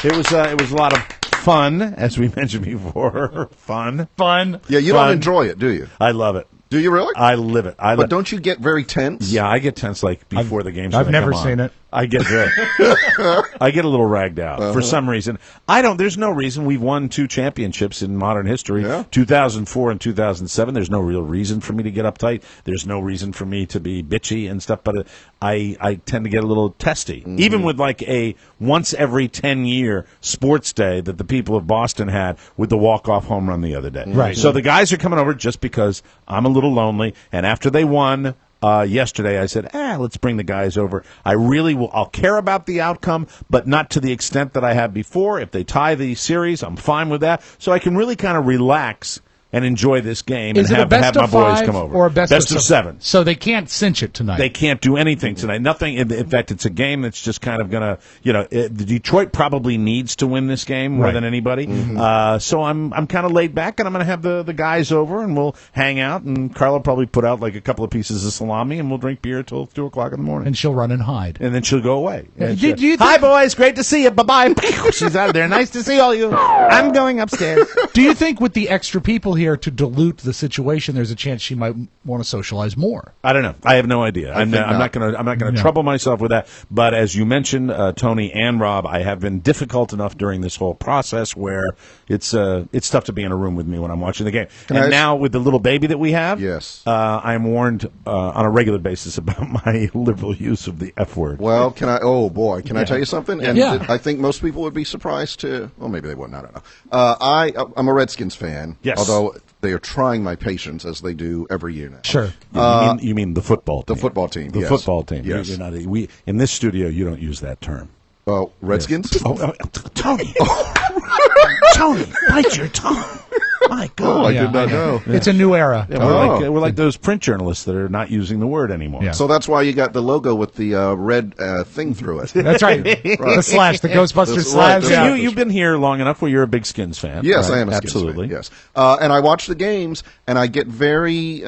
It was a lot of fun, as we mentioned before. Fun. Yeah, you don't enjoy it, do you? I love it. Do you really? I live it. But don't you get very tense? Yeah, I get tense like before the games. I've never seen it. I get I get a little ragged out for some reason. There's no reason. We've won 2 championships in modern history. 2004 and 2007. There's no real reason for me to get uptight. There's no reason for me to be bitchy and stuff. But I tend to get a little testy, even with like a once every 10-year sports day that the people of Boston had with the walk-off home run the other day. Right. So the guys are coming over just because I'm a little lonely, and after they won yesterday, I said, let's bring the guys over. I'll care about the outcome, but not to the extent that I have before. If they tie the series, I'm fine with that. So I can really kind of relax and enjoy this game Is and it a best have my of boys 5 come over. or a best of of 7. So they can't cinch it tonight. They can't do anything tonight. Nothing. In fact, it's a game that's just kind of going to, Detroit probably needs to win this game more than anybody. So I'm kind of laid back, and I'm going to have the guys over, and we'll hang out, and Carla will probably put out like a couple of pieces of salami, and we'll drink beer till 2 o'clock in the morning. And she'll run and hide. And then she'll go away. Do you think- Hi, boys. Great to see you. Bye-bye. She's out of there. Nice to see all you. I'm going upstairs. Do you think with the extra people here to dilute the situation, there's a chance she might want to socialize more? I don't know. I have no idea. I'm not going to trouble myself with that. But as you mentioned, Tony and Rob, I have been difficult enough during this whole process where it's tough to be in a room with me when I'm watching the game. Now with the little baby that we have, I'm warned on a regular basis about my liberal use of the F word. Well, can I tell you something? And I think most people would be surprised to. Well, maybe they wouldn't. I don't know. I'm a Redskins fan. Yes. Although they are trying my patience as they do every year now. Sure. You mean the football team? The football team. The football team. Yes. You're not, in this studio, you don't use that term. Oh, Redskins? Yes. Tony. Tony, bite your tongue. My God. I did not know. It's a new era. Yeah, we're like those print journalists that are not using the word anymore. Yeah. So that's why you got the logo with the red thing through it. That's right. The slash, the Ghostbusters slash. So you've been here long enough where you're a big Skins fan. Yes, right? I am a Skins Absolutely. fan. Yes. And I watch the games, and I get very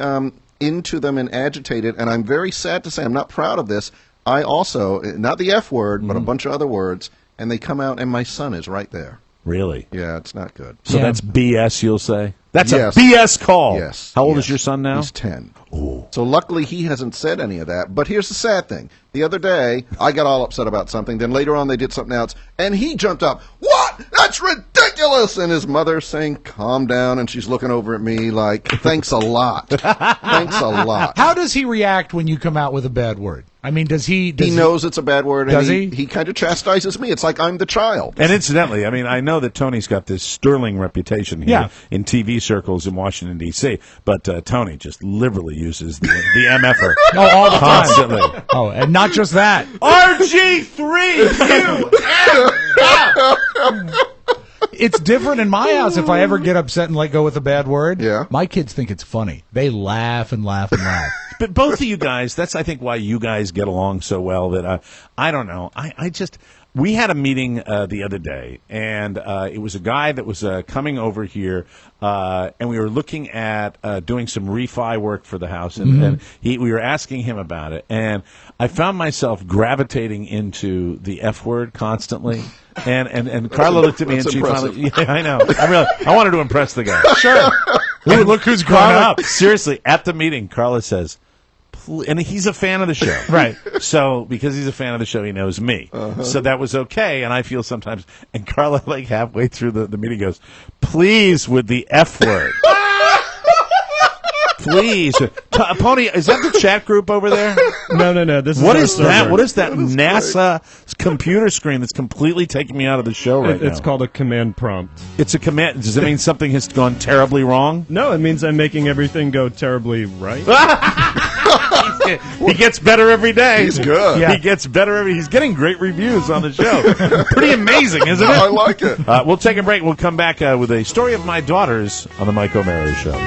into them and agitated, and I'm very sad to say I'm not proud of this. I also, not the F word, but a bunch of other words, and they come out, and my son is right there. Really? Yeah, it's not good. So that's BS, you'll say? That's Yes. a BS call. Yes. How old Yes. is your son now? He's 10. Ooh. So luckily he hasn't said any of that. But here's the sad thing. The other day, I got all upset about something. Then later on, they did something else. And he jumped up. What? That's ridiculous! And his mother saying, calm down. And she's looking over at me like, thanks a lot. Thanks a lot. How does he react when you come out with a bad word? I mean, does he... He knows it's a bad word. Does and he kind of chastises me. It's like I'm the child. And incidentally, I mean, I know that Tony's got this sterling reputation here in TV circles in Washington, D.C., but Tony just liberally uses the MFer all the time. constantly. Oh, and not just that. RG3! It's different in my house. If I ever get upset and let go with a bad word, my kids think it's funny. They laugh and laugh and laugh. But both of you guys, that's, I think, why you guys get along so well. That I don't know. We had a meeting the other day, and it was a guy that was coming over here, and we were looking at doing some refi work for the house, and we were asking him about it, and I found myself gravitating into the F word constantly, and Carla looked at me and she finally, I know, I wanted to impress the guy. Sure. Ooh, look who's grown up. Seriously, at the meeting, Carla says, and he's a fan of the show. Right. So, because he's a fan of the show, he knows me. So that was okay, and I feel sometimes, and Carla, like halfway through the meeting goes, please with the F word. Please. Pony, is that the chat group over there? No. This is what is that? server. What is that NASA computer screen that's completely taking me out of the show right now? It's called a command prompt. It's a command. Does it mean something has gone terribly wrong? No, it means I'm making everything go terribly right. He gets better every day. He's good. Yeah. He gets better he's getting great reviews on the show. Pretty amazing, isn't it? I like it. We'll take a break. We'll come back with a story of my daughters on the Mike O'Mara Show.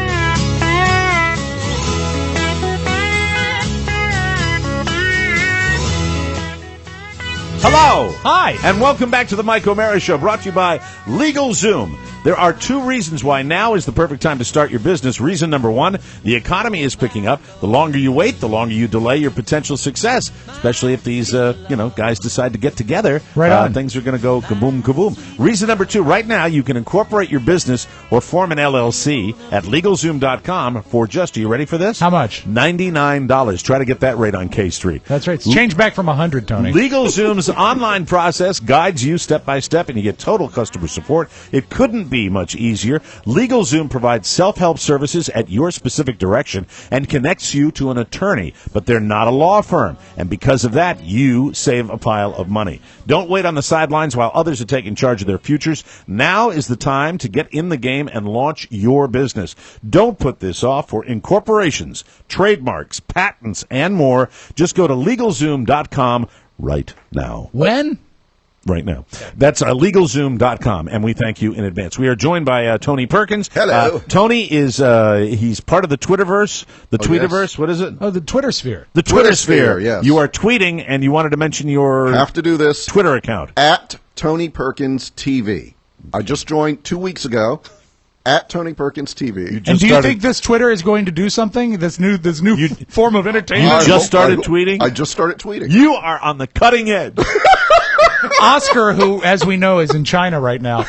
Hello. Hi. And welcome back to the Mike O'Mara Show, brought to you by LegalZoom. There are 2 reasons why now is the perfect time to start your business. Reason number 1, the economy is picking up. The longer you wait, the longer you delay your potential success, especially if these, guys decide to get together. Right on. Things are going to go kaboom, kaboom. Reason number 2, right now you can incorporate your business or form an LLC at LegalZoom.com for just, are you ready for this? How much? $99. Try to get that rate on K Street. That's right. It's changed back from 100, Tony. LegalZoom's online process guides you step by step, and you get total customer support. It couldn't be much easier. LegalZoom provides self-help services at your specific direction and connects you to an attorney, but they're not a law firm, and because of that, you save a pile of money. Don't wait on the sidelines while others are taking charge of their futures. Now is the time to get in the game and launch your business. Don't put this off. For incorporations, trademarks, patents, and more, just go to LegalZoom.com right now. When? Right now. That's LegalZoom.com, and we thank you in advance. We are joined by Tony Perkins. Hello. Tony is he's part of the Twitterverse. The Tweeterverse, yes. What is it? Oh, the Twitter sphere. The Twitter sphere, sphere, yes. You are tweeting, and you wanted to mention your Have to do this. Twitter account. At Tony Perkins TV. I just joined 2 weeks ago. At Tony Perkins TV. And do you think this Twitter is going to do something? This new form of entertainment? You just started tweeting? I just started tweeting. You are on the cutting edge. Oscar, who, as we know, is in China right now,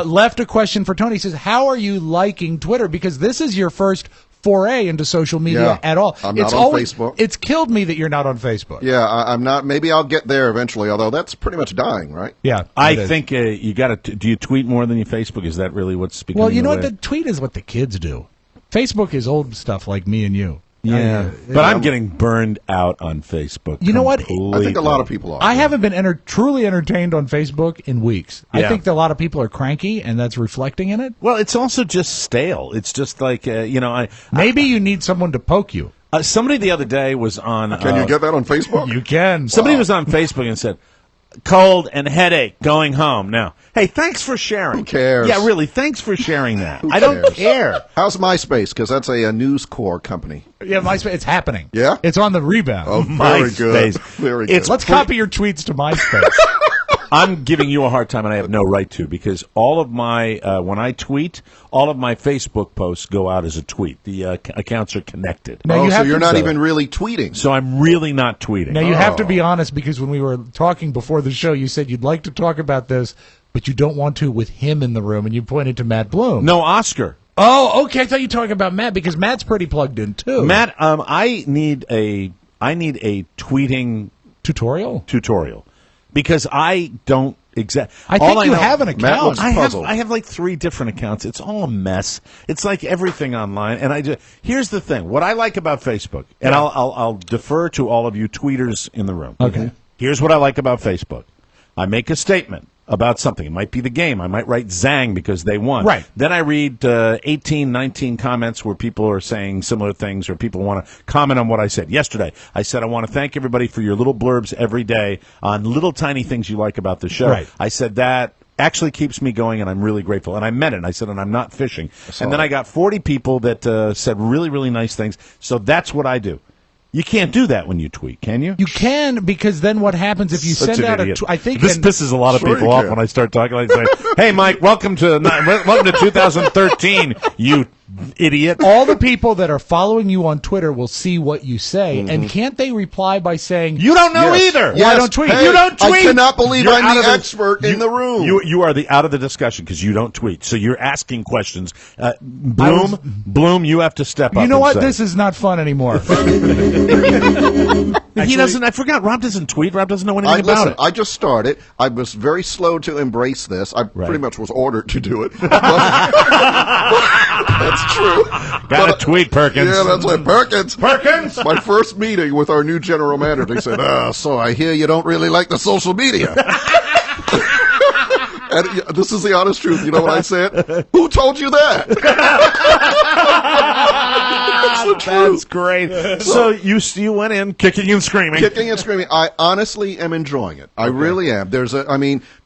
left a question for Tony. He says, how are you liking Twitter? Because this is your first foray into social media at all. I'm not on Facebook. It's killed me that you're not on Facebook. Yeah, I'm not. Maybe I'll get there eventually, although that's pretty much dying, right? Yeah. I think you got to. Do you tweet more than you Facebook? Is that really what's becoming Well, you know the what? way? The tweet is what the kids do. Facebook is old stuff like me and you. Yeah, but I'm getting burned out on Facebook. You know what? I think a lot of people are. I haven't been truly entertained on Facebook in weeks. Yeah. I think that a lot of people are cranky, and that's reflecting in it. Well, it's also just stale. It's just like, Maybe you need someone to poke you. Somebody the other day was on... Can you get that on Facebook? You can. Somebody was on Facebook and said, cold and headache going home. Now, hey, thanks for sharing. Who cares? Yeah, really, thanks for sharing that. Who I don't cares? care. How's MySpace? Because that's a News Corps company. Yeah, MySpace. It's happening. Yeah? It's on the rebound. Oh, very good. MySpace. Very good. Let's copy your tweets to MySpace. I'm giving you a hard time, and I have no right to, because all of my, when I tweet, all of my Facebook posts go out as a tweet. The accounts are connected. Now, so you're not even really tweeting. So I'm really not tweeting. Now, you have to be honest, because when we were talking before the show, you said you'd like to talk about this, but you don't want to with him in the room, and you pointed to Matt Bloom. No, Oscar. Oh, okay. I thought you were talking about Matt, because Matt's pretty plugged in, too. Matt, I need a tweeting tutorial. Because I don't exactly. I think you have an account. I have like 3 different accounts. It's all a mess. It's like everything online. And here's the thing. What I like about Facebook, and I'll defer to all of you tweeters in the room. Okay. Here's what I like about Facebook. I make a statement about something. It might be the game. I might write Zang because they won. Right. Then I read 18, 19 comments where people are saying similar things, or people want to comment on what I said. Yesterday, I said, I want to thank everybody for your little blurbs every day on little tiny things you like about the show. Right. I said that actually keeps me going, and I'm really grateful. And I meant it. I said, and I'm not fishing. And then I got 40 people that said really, really nice things. So that's what I do. You can't do that when you tweet, can you? You can, because then what happens if you Such send an out idiot. I think this pisses a lot of Sure people you off can. when I start talking like say, "Hey, Mike, welcome to 2013, you idiot." all the people that are following you on Twitter will see what you say, and can't they reply by saying, You don't know Yes. either. Well, I don't tweet. Hey, You don't tweet. I cannot believe You're I'm out the of expert in the room. You are out of the discussion because you don't tweet. So you're asking questions. Bloom, you have to step up. you know and what? say. This is not fun anymore. He doesn't. I forgot. Rob doesn't tweet. Rob doesn't know anything about Listen, it. I just started. I was very slow to embrace this. I pretty much was ordered to do it. That's true. Got to tweet, Perkins. Yeah, that's like Perkins. Perkins. My first meeting with our new general manager, he said, so I hear you don't really like the social media. And this is the honest truth. You know what I said? Who told you that? That's the truth. That's great. So you went in kicking and screaming. Kicking and screaming. I honestly am enjoying it. I really am.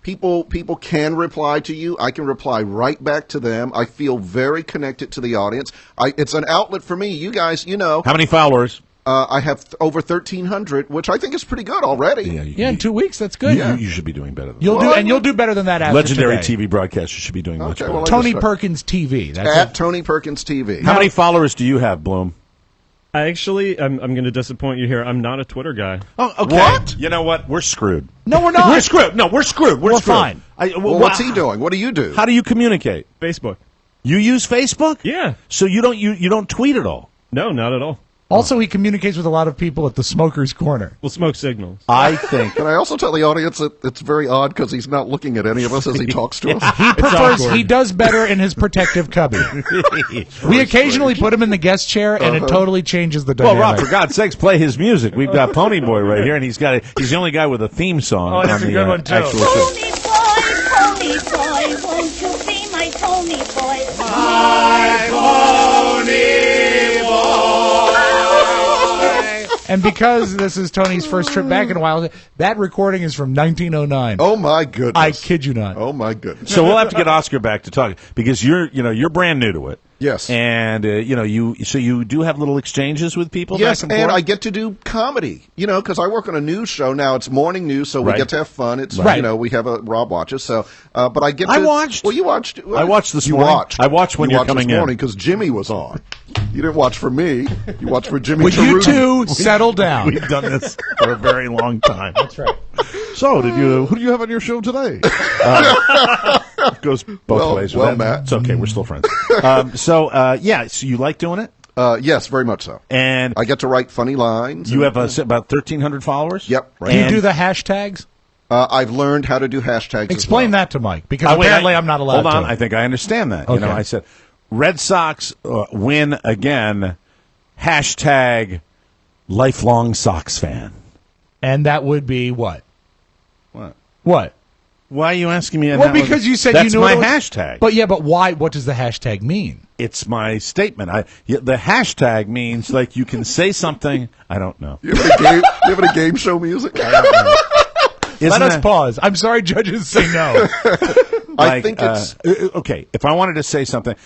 People can reply to you. I can reply right back to them. I feel very connected to the audience. It's an outlet for me. You guys, How many followers? I have over 1,300, which I think is pretty good already. Yeah, in 2 weeks, that's good. You should be doing better than You'll that. do better than that after Legendary today. TV broadcasters should be doing much better. well, Tony Perkins TV. That's At it. Tony Perkins TV. How many followers do you have, Bloom? I actually, I'm going to disappoint you here. I'm not a Twitter guy. Oh, okay. What? You know what? We're screwed. No, we're not. We're screwed. No, we're screwed. We're screwed. fine. Well, what's he doing? What do you do? How do you communicate? Facebook. You use Facebook? Yeah. So you don't tweet at all? No, not at all. Also, he communicates with a lot of people at the Smoker's Corner. We'll smoke signals. I think. Can I also tell the audience that it's very odd because he's not looking at any of us as he talks to us? He prefers. He does better in his protective cubby. We occasionally put him in the guest chair, and it totally changes the Well, dynamic. Rob, for God's sakes, play his music. We've got Pony Boy right here, and he's the only guy with a theme song on that's a the good one, too. actual show. Pony boy, won't you be my pony boy? My pony boy. And because this is Tony's first trip back in a while, that recording is from 1909. Oh my goodness! I kid you not. Oh my goodness! So we'll have to get Oscar back to talk because you're brand new to it. Yes. And you do have little exchanges with people. Yes, back and and forth? I get to do comedy. Because I work on a news show now. It's morning news, so we Right. get to have fun. It's Right. We have a Rob watches. So, but I get. To, I watched. Well, you watched. I watched this you morning. Watched. I watched when you you're watched coming this in. morning because Jimmy was on. You didn't watch for me. You watched for Jimmy. Would you Tarugi. two settle down? We've done this for a very long time. That's right. So, who do you have on your show today? It goes both Well, ways. well, That- Matt. It's okay. We're still friends. So you like doing it? Yes, very much so. And I get to write funny lines. you and- have about 1,300 followers? Yep. Do you And- do the hashtags? I've learned how to do hashtags. Explain as well. that to Mike, because apparently I'm not allowed Hold on. to. I think I understand that. Okay. I said, Red Sox win again. Hashtag lifelong Sox fan. And that would be what? What? What? Why are you asking me? Well, because you said that's you knew my what it was. hashtag. But why? What does the hashtag mean? It's my statement. The hashtag means like you can say something. I don't know. You have any game show music? Let us pause. I'm sorry, judges say no. I think it's okay. If I wanted to say something,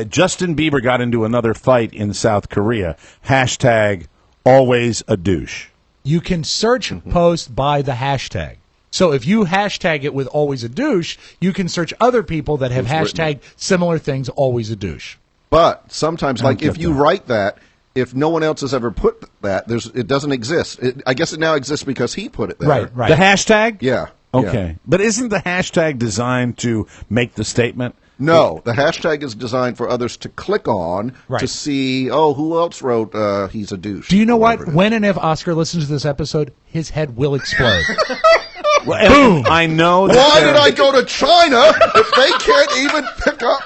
Justin Bieber got into another fight in South Korea. Hashtag always a douche. You can search post by the hashtag. So if you hashtag it with always a douche, you can search other people that have hashtagged similar things, always a douche. But sometimes, like if get you that. write that, if no one else has ever put that, it doesn't exist. I guess it now exists because he put it there. Right. The hashtag? Yeah. Okay. Yeah. But isn't the hashtag designed to make the statement? No, the hashtag is designed for others to click on to see, who else wrote he's a douche. Do you know or what? whatever it is. When and if Oscar listens to this episode, his head will explode. Boom! I know. Why did I go to China if they can't even pick up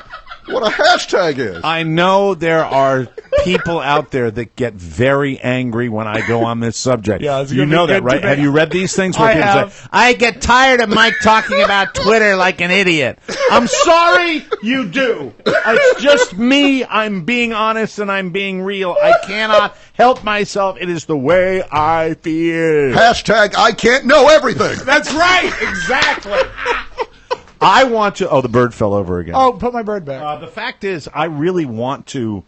what a hashtag is? I know there are people out there that get very angry when I go on this subject. Yeah, it's you gonna be know that, good right? debate. Have you read these things where I people have. say, I get tired of Mike talking about Twitter like an idiot. I'm sorry you do. It's just me. I'm being honest and I'm being real. I cannot help myself. It is the way I feel. Hashtag I can't know everything. That's right. Exactly. I want to. Oh, the bird fell over again. Oh, put my bird back. The fact is, I really want to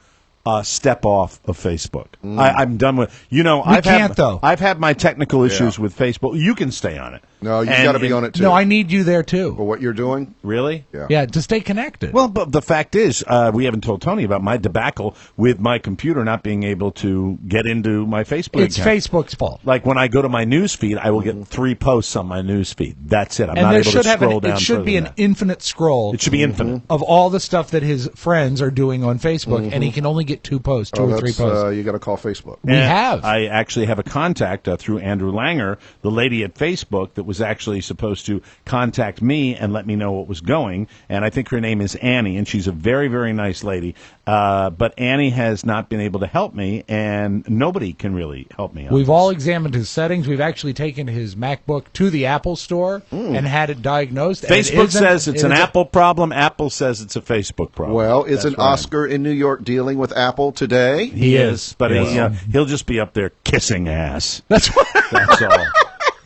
step off of Facebook. I'm done with. I've had my technical issues with Facebook. You can stay on it. No, you got to be on it too. No, I need you there too. For what you're doing, really? Yeah, to stay connected. Well, but the fact is, we haven't told Tony about my debacle with my computer not being able to get into my Facebook. It's account. Facebook's fault. Like when I go to my news feed, I will get 3 posts on my news feed. That's it. I'm and not there able should to have scroll down. It should be an infinite scroll. It should be infinite of all the stuff that his friends are doing on Facebook, and he can only get 2 posts, 2 or 3 posts. You got to call Facebook. We have. I actually have a contact through Andrew Langer, the lady at Facebook that was actually supposed to contact me and let me know what was going. And I think her name is Annie, and she's a very, very nice lady. But Annie has not been able to help me, and nobody can really help me. We've all examined his settings. We've actually taken his MacBook to the Apple Store and had it diagnosed. Facebook says it's an Apple problem. Apple says it's a Facebook problem. Well, isn't Oscar in New York dealing with Apple today? He is, but he'll just be up there kissing ass. That's what. That's all.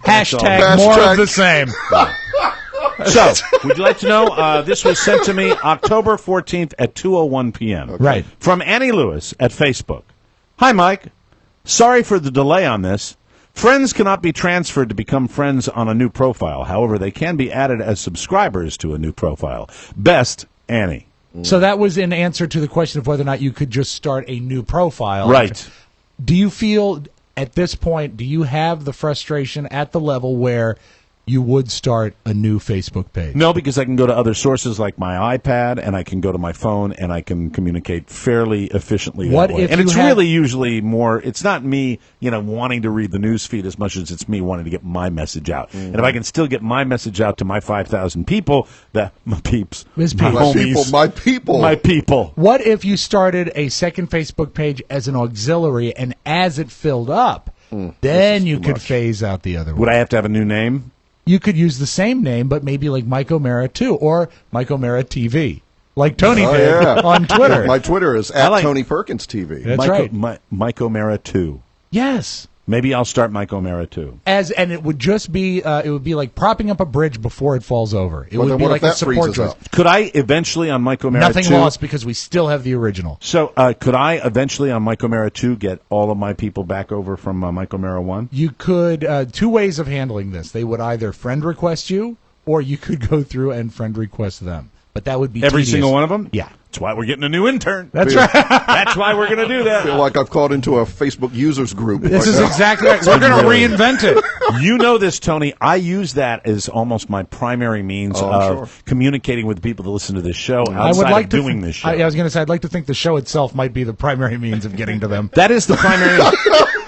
Hashtag more of the same. So, would you like to know? This was sent to me October 14th at 2:01 p.m. Okay. Right. From Annie Lewis at Facebook. Hi, Mike. Sorry for the delay on this. Friends cannot be transferred to become friends on a new profile. However, they can be added as subscribers to a new profile. Best, Annie. So that was in answer to the question of whether or not you could just start a new profile. Right. Do you feel, at this point, do you have the frustration at the level where you would start a new Facebook page? No, because I can go to other sources like my iPad, and I can go to my phone, and I can communicate fairly efficiently that way. And it's really usually more, it's not me, wanting to read the news feed as much as it's me wanting to get my message out. And if I can still get my message out to my 5,000 people, my peeps, my homies, my people. What if you started a second Facebook page as an auxiliary, and as it filled up, then you could phase out the other one? Would I have to have a new name? You could use the same name, but maybe like Mike O'Mara 2 or Mike O'Mara TV, like Tony did on Twitter. My Twitter is at Tony Perkins TV. That's right. Mike O'Mara 2. Yes. Maybe I'll start Mike O'Mara 2. And it would just be, it would be like propping up a bridge before it falls over. It would be like a support choice. Could I eventually on Mike O'Mara 2? Nothing lost because we still have the original. So could I eventually on Mike O'Mara 2 get all of my people back over from Mike O'Mara 1? You could, 2 ways of handling this. They would either friend request you, or you could go through and friend request them. But that would be every tedious. single one of them? Yeah. That's why we're getting a new intern. That's right. That's why we're going to do that. I feel like I've called into a Facebook users group. This is exactly right. We're going to reinvent it. You know this, Tony. I use that as almost my primary means of communicating with people that listen to this show outside of doing this show. I was going to say, I'd like to think the show itself might be the primary means of getting to them. That is the primary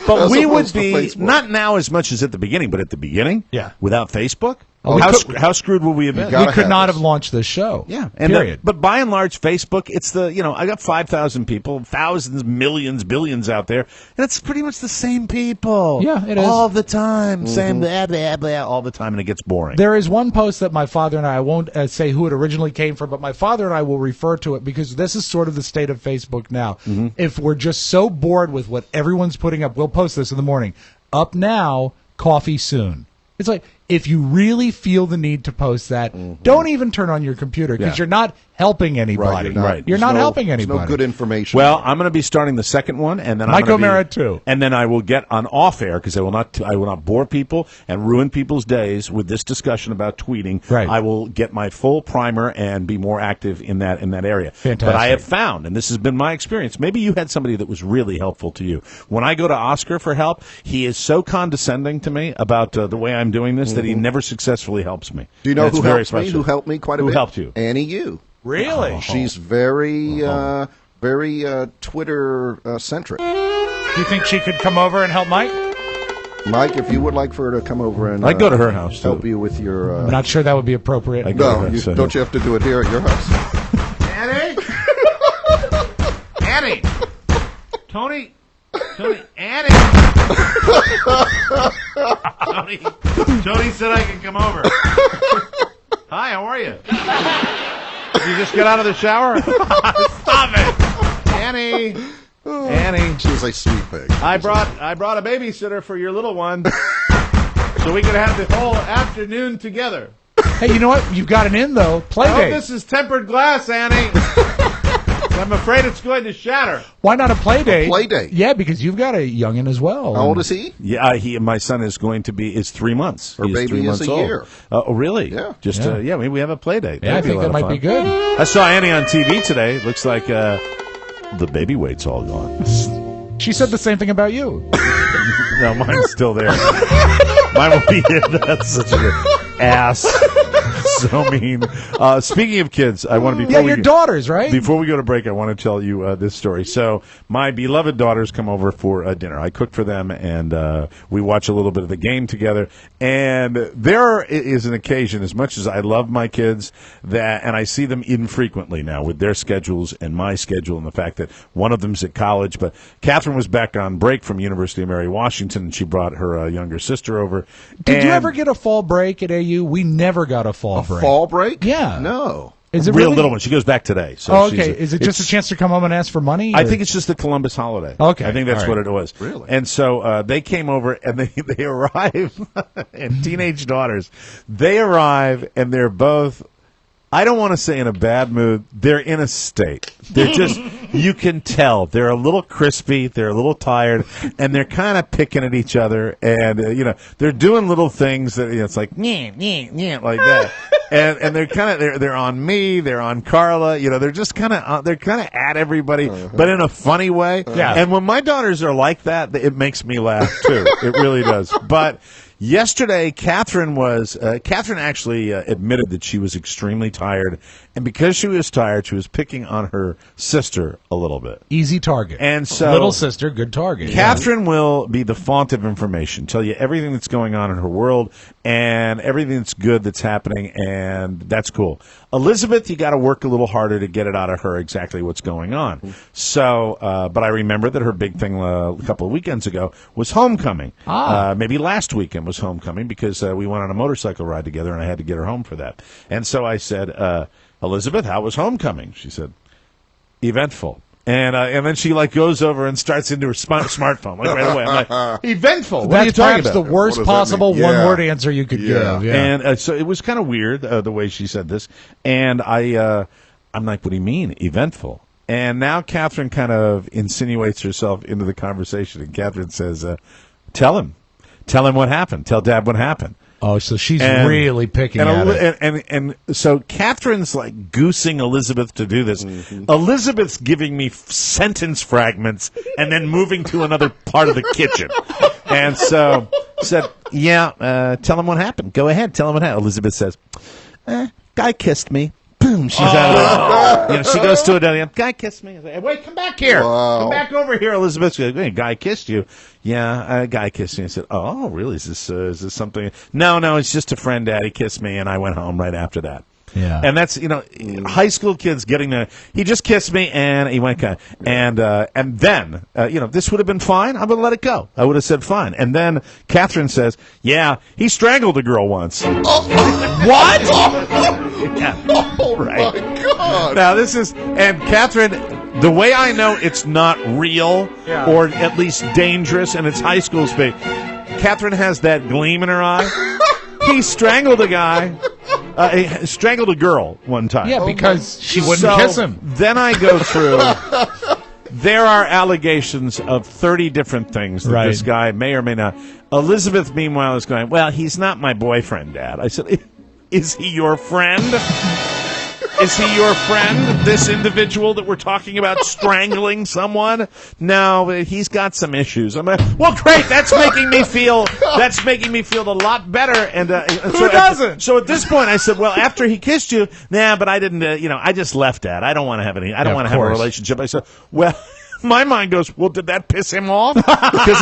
But we would be, not now as much as at the beginning, but at the beginning, without Facebook. How screwed would we have been? We could not have launched this show. Yeah. Period. But by and large, Facebook, it's I got 5,000 people, thousands, millions, billions out there, and it's pretty much the same people. Yeah, it is. All the time. Same blah, blah, blah, all the time, and it gets boring. There is one post that my father and I won't say who it originally came from, but my father and I will refer to it because this is sort of the state of Facebook now. If we're just so bored with what everyone's putting up, we'll post this in the morning. Up now, coffee soon. It's like, if you really feel the need to post that, don't even turn on your computer because you're not helping anybody. You're not helping anybody. There's no good information. Well, I'm going to be starting the second one, and then Mike O'Mara 2. And then I will get on off air because I will not bore people and ruin people's days with this discussion about tweeting. Right. I will get my full primer and be more active in that area. Fantastic. But I have found, and this has been my experience, maybe you had somebody that was really helpful to you. When I go to Oscar for help, he is so condescending to me about the way I'm doing this that he never successly helps me. Do you know who helped me? Who helped me quite a bit? Who helped you? Annie Yu. Really? She's very Twitter centric. Do you think she could come over and help Mike? Mike, if you would like for her to come over and I'd go to her house too. help you with your. I'm not sure that would be appropriate. No, don't you have to do it here at your house? Annie, Annie, Tony, Annie. Tony said I can come over. Hi, how are you? You just got out of the shower? Stop it, Annie. Annie, she's a sweet pig. I brought a babysitter for your little one, so we could have the whole afternoon together. Hey, you know what? You've got an in though. Play I date. hope this is tempered glass, Annie. I'm afraid it's going to shatter. Why not a play date? Play date. Yeah, because you've got a youngin' as well. How old is he? Yeah, my son is going to be 3 months. Her He baby 3 is months a old. year. Oh, really? Yeah. Maybe we have a play date. Yeah, I That'd be think a that lot might of be fun. good. I saw Annie on TV today. Looks like the baby weight's all gone. She said the same thing about you. No, mine's still there. Mine will be here. That's such a good ass. So mean. Speaking of kids, I want to be. Yeah, your daughters, right? Before we go to break, I want to tell you this story. So, my beloved daughters come over for dinner. I cook for them, and we watch a little bit of the game together. And there is an occasion, as much as I love my kids, and I see them infrequently now with their schedules and my schedule, and the fact that one of them's at college. But Catherine was back on break from University of Mary Washington, and she brought her younger sister over. Did you ever get a fall break at AU? We never got a fall break. Fall break? Yeah. No. Is it real really? Little one? She goes back today. So Oh, okay. Is it just a chance to come home and ask for money? I or- think it's just the Columbus holiday. Okay. I think that's All right. what it was. Really? And so they came over, and they arrive, and teenage daughters, they arrive, and they're both, I don't want to say in a bad mood, they're in a state. They're just, you can tell, they're a little crispy, they're a little tired, and they're kind of picking at each other, and, they're doing little things that, it's like, like that. And they're kind of they're on me, they're on Carla, they're just kind of they're kind of at everybody, but in a funny way. Yeah. And when my daughters are like that, it makes me laugh too. It really does. But yesterday, Catherine actually admitted that she was extremely tired, and because she was tired, she was picking on her sister a little bit. Easy target. And so, little sister, good target. Catherine will be the font of information, tell you everything that's going on in her world and everything that's good that's happening, and that's cool. Elizabeth, you got to work a little harder to get it out of her exactly what's going on. So, but I remember that her big thing a couple of weekends ago was homecoming. Maybe last weekend was homecoming because we went on a motorcycle ride together, and I had to get her home for that. And so I said, Elizabeth, how was homecoming? She said, eventful. And then she goes over and starts into her smartphone right away. I'm like, eventful. What are you That's talking perhaps about? the worst possible one-word answer you could give. Yeah. And so it was kind of weird the way she said this. And I'm like, what do you mean, eventful? And now Catherine kind of insinuates herself into the conversation. And Catherine says, tell him what happened. Tell Dad what happened. Oh, so she's really picking at it. And so Catherine's like goosing Elizabeth to do this. Mm-hmm. Elizabeth's giving me sentence fragments and then moving to another part of the kitchen. And so said, tell him what happened. Go ahead, tell him what happened. Elizabeth says, guy kissed me. Boom, she's out of it. She goes to a guy kissed me. I say, wait, come back here. Wow. Come back over here, Elizabeth. She goes, hey, guy kissed you. Yeah, a guy kissed me. I said, oh, really? Is this something? No, it's just a friend, Daddy kissed me, and I went home right after that. Yeah. And that's, high school kids he just kissed me and he went, and then, this would have been fine. I would have let it go. I would have said fine. And then Catherine says, yeah, he strangled a girl once. What? Yeah. Oh, right. my God. Now and Catherine, the way I know it's not real or at least dangerous and it's high school speak, Catherine has that gleam in her eye. He strangled a guy. He strangled a girl one time. Yeah, because she wouldn't kiss him. Then I go through. There are allegations of 30 different things that this guy may or may not. Elizabeth, meanwhile, is going, well, he's not my boyfriend, Dad. I said, is he your friend? Is he your friend, this individual that we're talking about strangling someone? No, he's got some issues. I'm like, well, great. That's making me feel a lot better. And who doesn't? So at this point, I said, well, after he kissed you, but I didn't. I just left Dad. I don't want to have any. I don't want to have a relationship. I said, well. My mind goes, well, did that piss him off? Because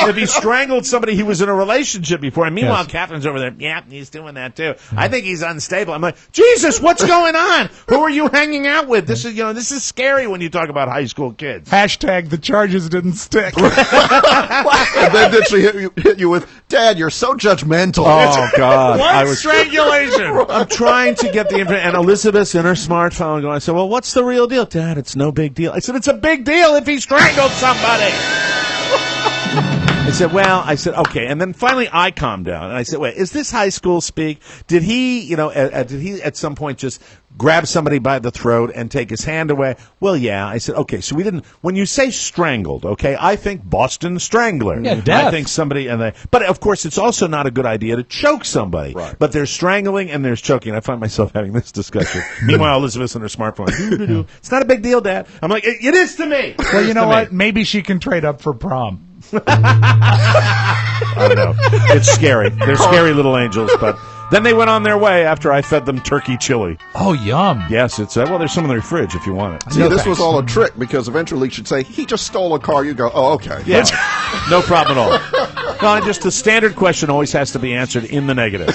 if he strangled somebody he was in a relationship before, and meanwhile Catherine's over there, yeah, he's doing that too. I think he's unstable. I'm like, Jesus, what's going on? Who are you hanging out with? This is scary when you talk about high school kids. Hashtag the charges didn't stick. And then did she hit you with, Dad, you're so judgmental. Oh, God. What? Strangulation. I'm trying to get the information. And Elizabeth's in her smartphone going, I said, well, what's the real deal? Dad, it's no big deal. I said, it's a big deal if he strangled somebody. I said, okay. And then finally I calmed down. And I said, wait, is this high school speak? Did he, did he at some point just grab somebody by the throat and take his hand away? Well, yeah. I said, okay, so we didn't, when you say strangled, okay, I think Boston Strangler. Yeah, death. I think somebody, but of course it's also not a good idea to choke somebody. Right. But there's strangling and there's choking. I find myself having this discussion. Meanwhile, Elizabeth's on her smartphone. It's not a big deal, Dad. I'm like, it is to me. Well, you know what? Maybe she can trade up for prom. I don't know. It's scary. They're scary little angels, but then they went on their way after I fed them turkey chili. Oh, yum. Yes, it's there's some in their fridge if you want it. See, this was all a trick because eventually she'd say, he just stole a car. You go, oh, okay. Yeah, no problem at all. No, just the standard question always has to be answered in the negative.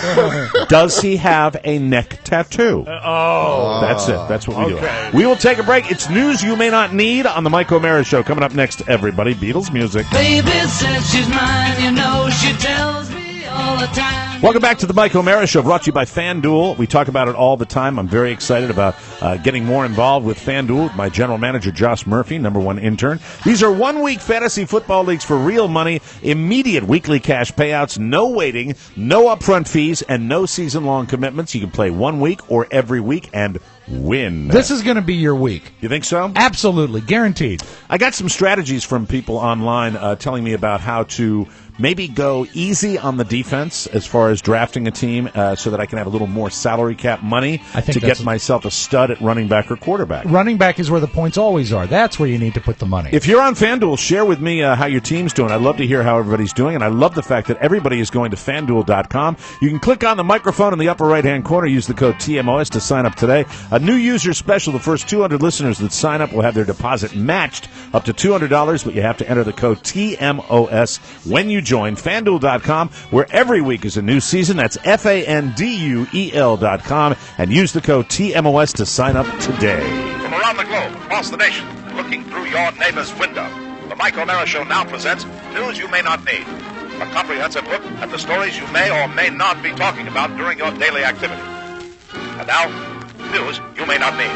Does he have a neck tattoo? That's it. That's what we do. We will take a break. It's news you may not need on the Mike O'Mara Show. Coming up next, everybody, Beatles music. Baby says she's mine, she tells me all the time. Welcome back to the Mike O'Mara Show, brought to you by FanDuel. We talk about it all the time. I'm very excited about getting more involved with FanDuel. My general manager, Josh Murphy, #1 intern. These are one-week fantasy football leagues for real money, immediate weekly cash payouts, no waiting, no upfront fees, and no season-long commitments. You can play 1 week or every week and win. This is going to be your week. You think so? Absolutely. Guaranteed. I got some strategies from people online telling me about how to maybe go easy on the defense as far as drafting a team so that I can have a little more salary cap money to get myself a stud at running back or quarterback. Running back is where the points always are. That's where you need to put the money. If you're on FanDuel, share with me how your team's doing. I'd love to hear how everybody's doing, and I love the fact that everybody is going to FanDuel.com. You can click on the microphone in the upper right-hand corner, use the code TMOS to sign up today. A new user special, the first 200 listeners that sign up will have their deposit matched up to $200, but you have to enter the code TMOS when you join FanDuel.com, where every week is a new season. That's FanDuel.com, and use the code TMOS to sign up today. From around the globe, across the nation, looking through your neighbor's window, the Mike O'Mara Show now presents News You May Not Need, a comprehensive look at the stories you may or may not be talking about during your daily activity. And now, News You May Not Need.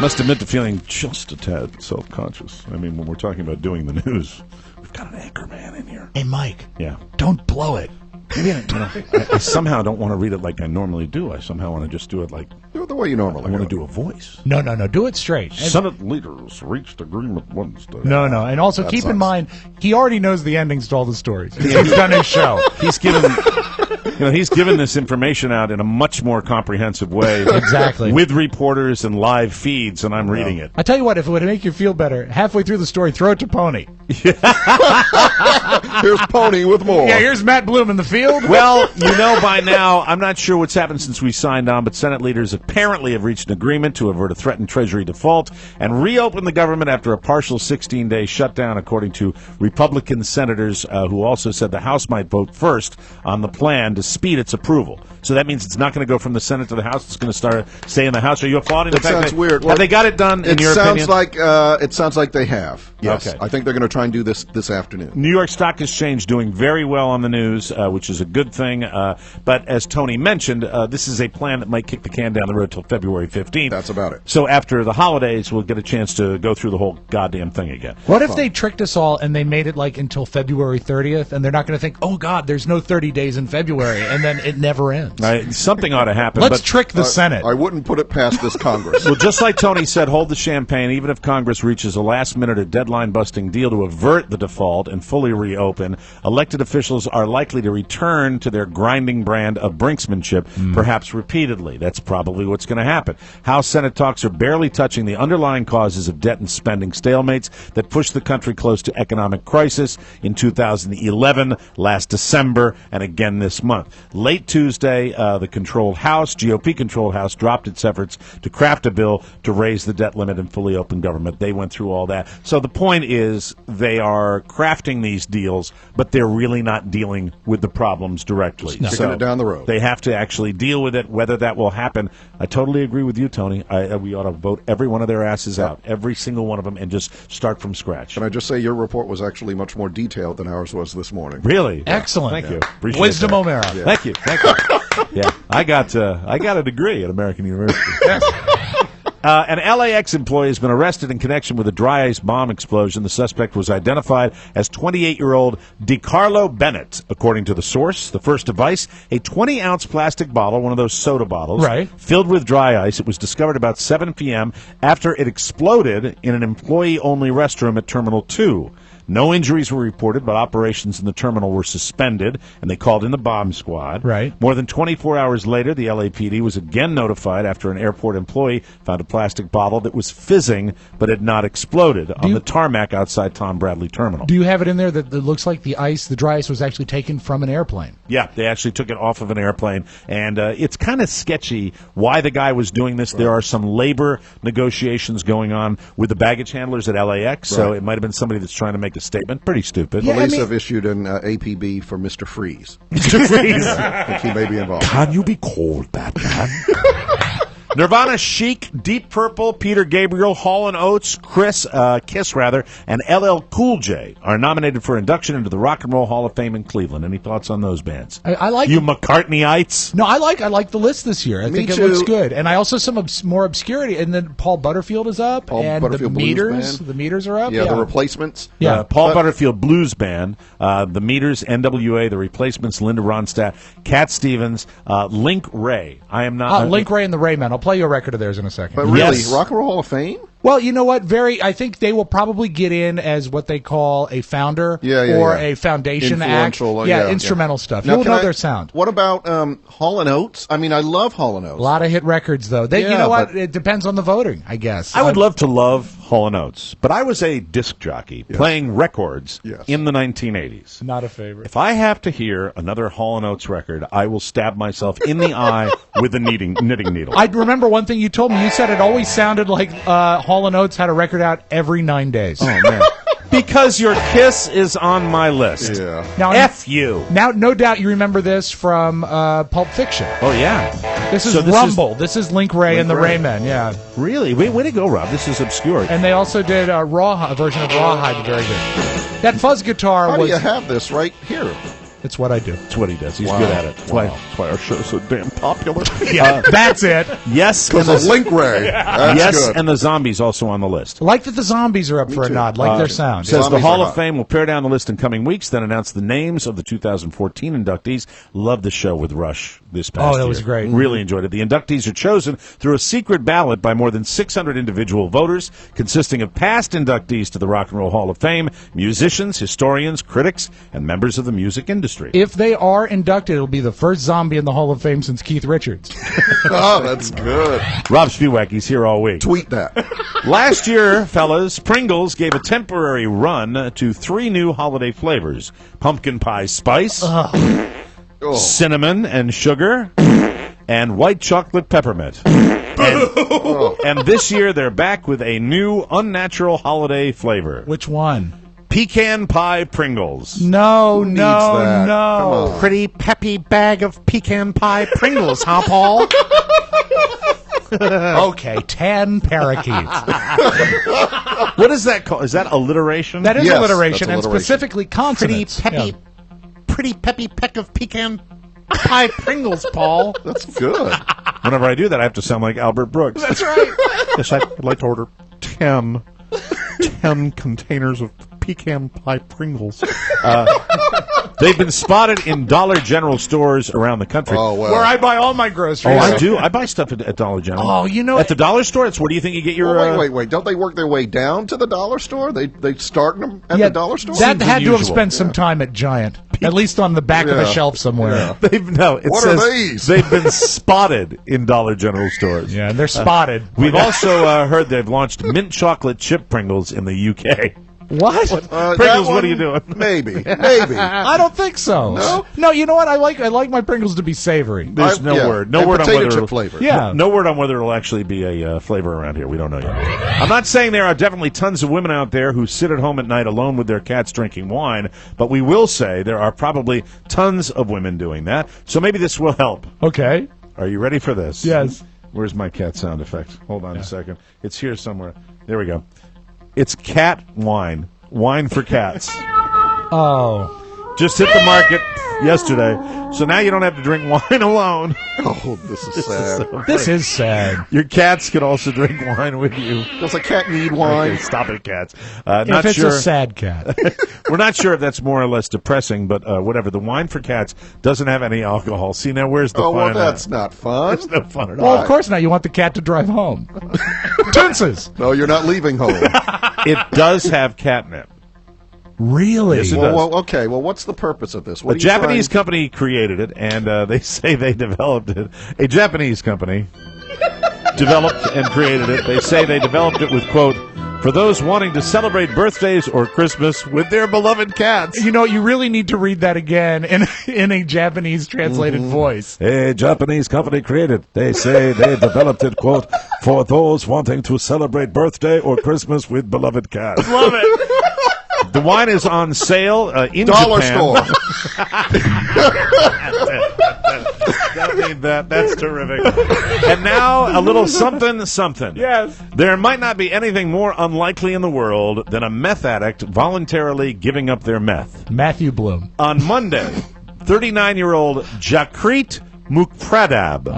Must admit to feeling just a tad self-conscious. I mean, when we're talking about doing the news, we've got an anchor man in here. Hey, Mike. Yeah. Don't blow it. Maybe I somehow don't want to read it like I normally do. I somehow want to just do it like... Do it the way you normally I want to do a voice. No. Do it straight. Senate leaders reached agreement Wednesday. No. And also keep in mind, he already knows the endings to all the stories. He's done his show. He's given this information out in a much more comprehensive way. Exactly. With reporters and live feeds, and I'm reading it. I tell you what, if it would make you feel better, halfway through the story, throw it to Pony. Here's Pony with more. Yeah, here's Matt Bloom in the field. Well, by now, I'm not sure what's happened since we signed on, but Senate leaders apparently have reached an agreement to avert a threatened Treasury default and reopen the government after a partial 16-day shutdown, according to Republican senators who also said the House might vote first on the plan to speed its approval. So that means it's not going to go from the Senate to the House. It's going to stay in the House. Are you applauding the fact sounds weird. Have they got it done, in your opinion? It sounds like they have. Yes. Okay. I think they're going to try and do this afternoon. New York Stock Exchange doing very well on the news, which is a good thing. But as Tony mentioned, this is a plan that might kick the can down the road till February 15th. That's about it. So after the holidays, we'll get a chance to go through the whole goddamn thing again. What if they tricked us all and they made it like until February 30th, and they're not going to think, oh, God, there's no 30 days in February, and then it never ends? Something ought to happen. Let's trick the Senate. I wouldn't put it past this Congress. Well, just like Tony said, hold the champagne, even if Congress reaches a last-minute or deadline-busting deal to avert the default and fully reopen. Elected officials are likely to return to their grinding brand of brinksmanship, perhaps repeatedly. That's probably what's going to happen. House-Senate talks are barely touching the underlying causes of debt and spending stalemates that pushed the country close to economic crisis in 2011, last December, and again this month. Late Tuesday, the GOP-controlled House, dropped its efforts to craft a bill to raise the debt limit and fully open government. They went through all that. So the point is they are crafting these deals, but they're really not dealing with the problems directly. Kicking it down the road. They have to actually deal with it. Whether that will happen, I totally agree with you, Tony. We ought to vote every one of their asses out, every single one of them, and just start from scratch. Can I just say your report was actually much more detailed than ours was this morning? Really? Excellent. Thank you. Appreciate Wisdom that. O'Mara. Yeah. Thank you. Yeah, I got a degree at American University. An LAX employee has been arrested in connection with a dry ice bomb explosion. The suspect was identified as 28-year-old DiCarlo Bennett, according to the source. The first device, a 20-ounce plastic bottle, one of those soda bottles, filled with dry ice. It was discovered about 7 p.m. after it exploded in an employee-only restroom at Terminal 2. No injuries were reported, but operations in the terminal were suspended, and they called in the bomb squad. More than 24 hours later, the LAPD was again notified after an airport employee found a plastic bottle that was fizzing but had not exploded on the tarmac outside Tom Bradley Terminal. Do you have it in there that looks like the dry ice was actually taken from an airplane? Yeah, they actually took it off of an airplane, and it's kind of sketchy why the guy was doing this. There are some labor negotiations going on with the baggage handlers at LAX, so it might have been somebody that's trying to make a statement. Pretty stupid. Police have issued an APB for Mr. Freeze. Mr. Freeze. I think he may be involved. Can you be called Batman? Nirvana, Chic, Deep Purple, Peter Gabriel, Hall & Oates, Kiss, and LL Cool J are nominated for induction into the Rock and Roll Hall of Fame in Cleveland. Any thoughts on those bands? I like you McCartneyites. No, I like the list this year. I think it looks good, and I also some more obscurity. And then Paul Butterfield is up, and the Meters. The Meters are up. Yeah, the Replacements. Yeah, Paul Butterfield Blues Band, the Meters, NWA, the Replacements, Linda Ronstadt, Cat Stevens, Link Ray. I am not Link Ray and the Raymen. I'll play you a record of theirs in a second. But really, Rock and Roll Hall of Fame? Well, you know what? I think they will probably get in as what they call a founder or a foundation act. Instrumental stuff. You'll know their sound. What about Hall & Oates? I mean, I love Hall & Oates. A lot of hit records, though. You know what? It depends on the voting, I guess. I would love to love Hall & Oates, but I was a disc jockey playing records in the 1980s. Not a favorite. If I have to hear another Hall & Oates record, I will stab myself in the eye with a knitting needle. I remember one thing you told me. You said it always sounded like Hall & Oates had a record out every 9 days. Oh, man. Because your Kiss is on my list. Yeah. Now, F you. Now, no doubt you remember this from Pulp Fiction. Oh, yeah. This is Rumble. This is Link Ray and the Raymen, yeah. Really? Way to go, Rob. This is obscure. And they also did a version of Rawhide, very good. That fuzz guitar How do you have this right here? It's what I do. It's what he does. He's good at it. That's why our show's so damn popular. Yeah, that's it. Yes. Because of Link Ray. Yes, good. and the Zombies also on the list. I like that the Zombies are up for a nod. Like their sound. Says Zombies the Hall are of Fame will pare down the list in coming weeks, then announce the names of the 2014 inductees. Love the show with Rush this past year. Oh, that was great. Really enjoyed it. The inductees are chosen through a secret ballot by more than 600 individual voters, consisting of past inductees to the Rock and Roll Hall of Fame, musicians, historians, critics, and members of the music industry. If they are inducted, it'll be the first zombie in the Hall of Fame since Keith Richards. Oh, that's good. Rob Spiewak, he's here all week. Tweet that. Last year, fellas, Pringles gave a temporary run to 3 new holiday flavors: pumpkin pie spice, cinnamon and sugar, and white chocolate peppermint. And this year, they're back with a new unnatural holiday flavor. Which one? Pecan pie Pringles. No. Pretty peppy bag of pecan pie Pringles, huh, Paul? Okay, 10 parakeets. What is that called? Is that alliteration? That is Yes, alliteration, that's and specifically consonants. Pretty peppy peck of pecan pie Pringles, Paul. That's good. Whenever I do that, I have to sound like Albert Brooks. That's right. Yes, I'd like to order 10 containers of pecan pie Pringles. They've been spotted in Dollar General stores around the country. Oh, well. Where I buy all my groceries. Oh, I do. I buy stuff at Dollar General. Oh, you know, at the dollar store. It's where do you think you get your? Wait. Don't they work their way down to the dollar store? They start them at the dollar store. That had to have spent some time at Giant, at least on the back of a shelf somewhere. Yeah. What are these? They've been spotted in Dollar General stores. Yeah, they're spotted. We've also heard they've launched mint chocolate chip Pringles in the UK. What? Pringles, what are you doing? Maybe. I don't think so. No. You know what? I like my Pringles to be savory. There's no word. No word on whether chip flavor. Yeah. No word on whether it'll actually be a flavor around here. We don't know yet. I'm not saying there are definitely tons of women out there who sit at home at night alone with their cats drinking wine, but we will say there are probably tons of women doing that. So maybe this will help. Okay. Are you ready for this? Yes. Where's my cat sound effect? Hold on a second. It's here somewhere. There we go. It's cat wine. Wine for cats. Oh. Just hit the market. yesterday. So now you don't have to drink wine alone. Oh, this is sad. This is sad. Your cats can also drink wine with you. Does a cat need wine? Okay, stop it, cats. If it's a sad cat. We're not sure if that's more or less depressing, but whatever. The wine for cats doesn't have any alcohol. See, now where's the fun? Well, in that's that? not fun. It's no fun at all. Well, of course not. You want the cat to drive home. Toonses. No, you're not leaving home. It does have catnip. Really? Yes, it does. Well, okay. Well, what's the purpose of this? A Japanese company created it, and they say they developed it. A Japanese company developed and created it. They say they developed it with, quote, for those wanting to celebrate birthdays or Christmas with their beloved cats. You know, you really need to read that again in a Japanese translated voice. A Japanese company created. They say they developed it, quote, for those wanting to celebrate birthday or Christmas with beloved cats. Love it. The wine is on sale in Dollar Japan. store. Don't need that. That's terrific. And now a little something. Yes. There might not be anything more unlikely in the world than a meth addict voluntarily giving up their meth. Matthew Bloom. On Monday, 39-year-old Jakrit Mukpradab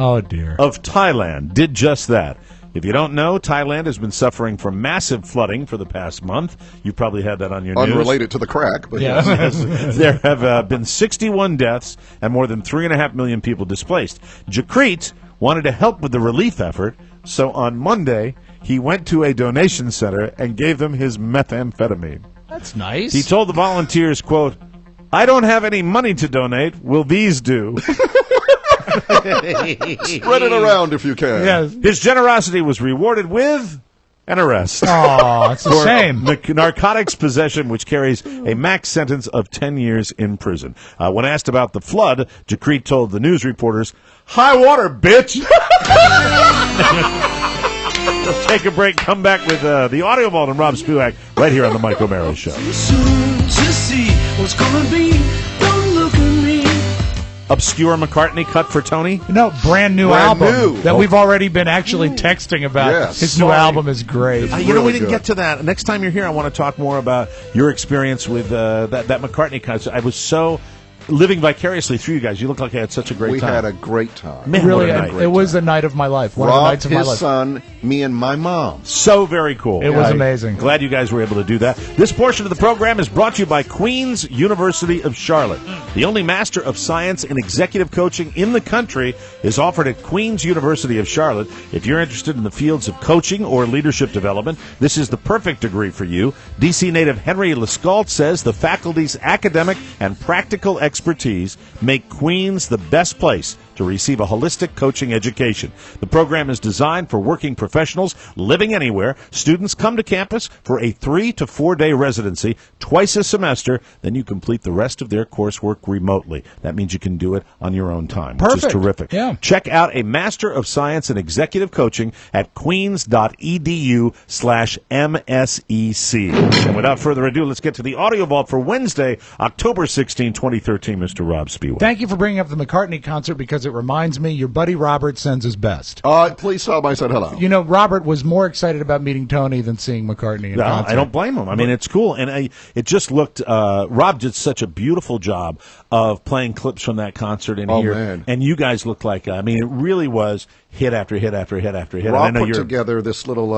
of Thailand did just that. If you don't know, Thailand has been suffering from massive flooding for the past month. You probably had that on your news. Unrelated to the crack, but yes. There have been 61 deaths and more than 3.5 million people displaced. Jakrit wanted to help with the relief effort, so on Monday, he went to a donation center and gave them his methamphetamine. That's nice. He told the volunteers, quote, I don't have any money to donate. Will these do? Spread it around if you can. Yes. His generosity was rewarded with an arrest. Oh, it's a shame. Narcotics possession, which carries a max sentence of 10 years in prison. When asked about the flood, Jakrit told the news reporters, high water, bitch! Let's take a break, come back with the Audio Vault and Rob Spivak right here on the Mike O'Mara Show. Soon to see what's gonna be. Don't look at me. Obscure McCartney cut for Tony? No, brand new Brand album new. that we've already been actually texting about. Yes. His new album is great. You know, really we didn't good. get to that. Next time you're here, I want to talk more about your experience with that McCartney concert. I was so living vicariously through you guys. You look like you had such a great time. We had a great time. Man, Really, what a night. it was the night of my life. One of the Rob, nights of my his life. son, me, and my mom. So very cool. It was amazing. Glad you guys were able to do that. This portion of the program is brought to you by Queen's University of Charlotte. The only Master of Science in Executive Coaching in the country is offered at Queen's University of Charlotte. If you're interested in the fields of coaching or leadership development, this is the perfect degree for you. D.C. native Henry Lescault says the faculty's academic and practical expertise make Queen's the best place to receive a holistic coaching education. The program is designed for working professionals living anywhere. Students come to campus for a 3 to 4 day residency twice a semester. Then you complete the rest of their coursework remotely. That means you can do it on your own time, which is terrific. Yeah. Check out a Master of Science in Executive Coaching at queens.edu/MSEC. And without further ado, let's get to the Audio Vault for Wednesday, October 16, 2013. Mr. Rob Spivak. Thank you for bringing up the McCartney concert because it reminds me your buddy Robert sends his best. Please tell him I said hello. You know, Robert was more excited about meeting Tony than seeing McCartney in concert. I don't blame him. I mean, it's cool. And it just looked, Rob did such a beautiful job of playing clips from that concert in here. Man. And you guys looked like, I mean, it really was hit after hit after hit after hit. Rob I know put together this little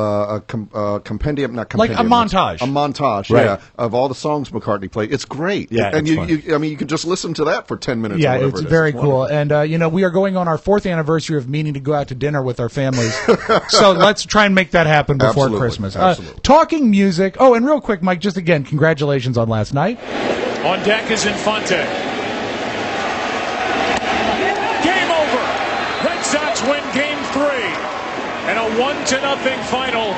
compendium, not like compendium. a montage. A montage, Right. yeah, of all the songs McCartney played. It's great. Yeah, and it's fun. you can just listen to that for 10 minutes. Yeah, or whatever it's it is. very It's cool. wonderful. And, you know, we are going on our 4th anniversary of meaning to go out to dinner with our families. So let's try and make that happen before Absolutely. Christmas. Absolutely. Talking music. Oh, and real quick, Mike, just again, congratulations on last night. On deck is Infante. Game over. Red Sox win Game 3. And a 1-0 final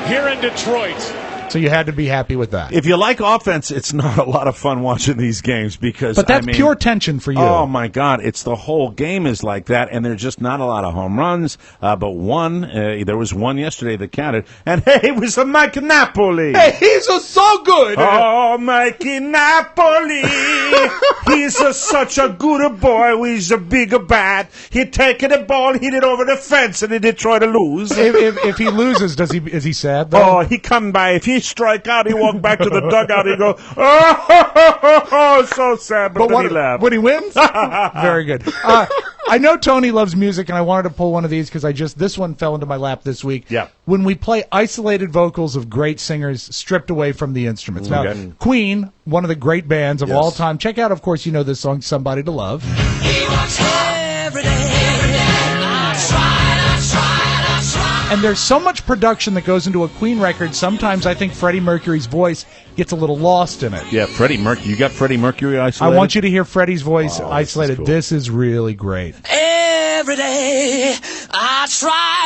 here in Detroit. So you had to be happy with that. If you like offense, it's not a lot of fun watching these games because, But that's I mean, pure tension for you. Oh my God! It's the whole game is like that, and there's just not a lot of home runs. But one, there was one yesterday that counted, and hey, it was a Mike Napoli. Hey, he's so good. Oh, Mikey Napoli! He's such a good boy. He's a big bat. He'd taken the ball, hit it over the fence, and he did try to lose. If he loses, is he sad, though? Oh, he come by. If he strike out, he walk back to the dugout. He go, oh, so sad. But then he laugh. When he wins? Very good. I know Tony loves music, and I wanted to pull one of these because this one fell into my lap this week. Yeah. When we play isolated vocals of great singers stripped away from the instruments. Now, Okay. Queen, one of the great bands of all time. Check out, of course, you know this song, Somebody to Love. And there's so much production that goes into a Queen record, sometimes I think Freddie Mercury's voice gets a little lost in it. Yeah, Freddie Mercury. You got Freddie Mercury isolated? I want you to hear Freddie's voice isolated. This is really great. Every day I try,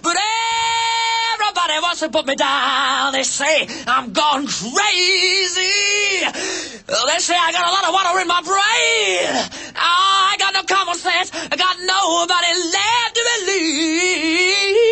but everybody wants to put me down. They say I'm gone crazy. They say I got a lot of water in my brain. I got no common sense. I got nobody left to believe.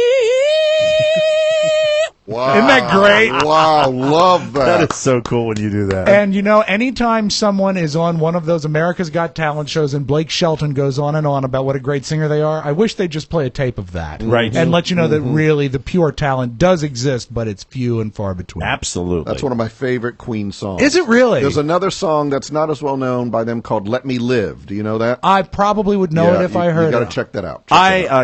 Wow. Isn't that great? Wow, love that. That is so cool when you do that. And, anytime someone is on one of those America's Got Talent shows and Blake Shelton goes on and on about what a great singer they are, I wish they'd just play a tape of that. Right. And let you know that really the pure talent does exist, but it's few and far between. Absolutely. That's one of my favorite Queen songs. Is it really? There's another song that's not as well known by them called Let Me Live. Do you know that? I probably would know it if I heard You got it. to check that out.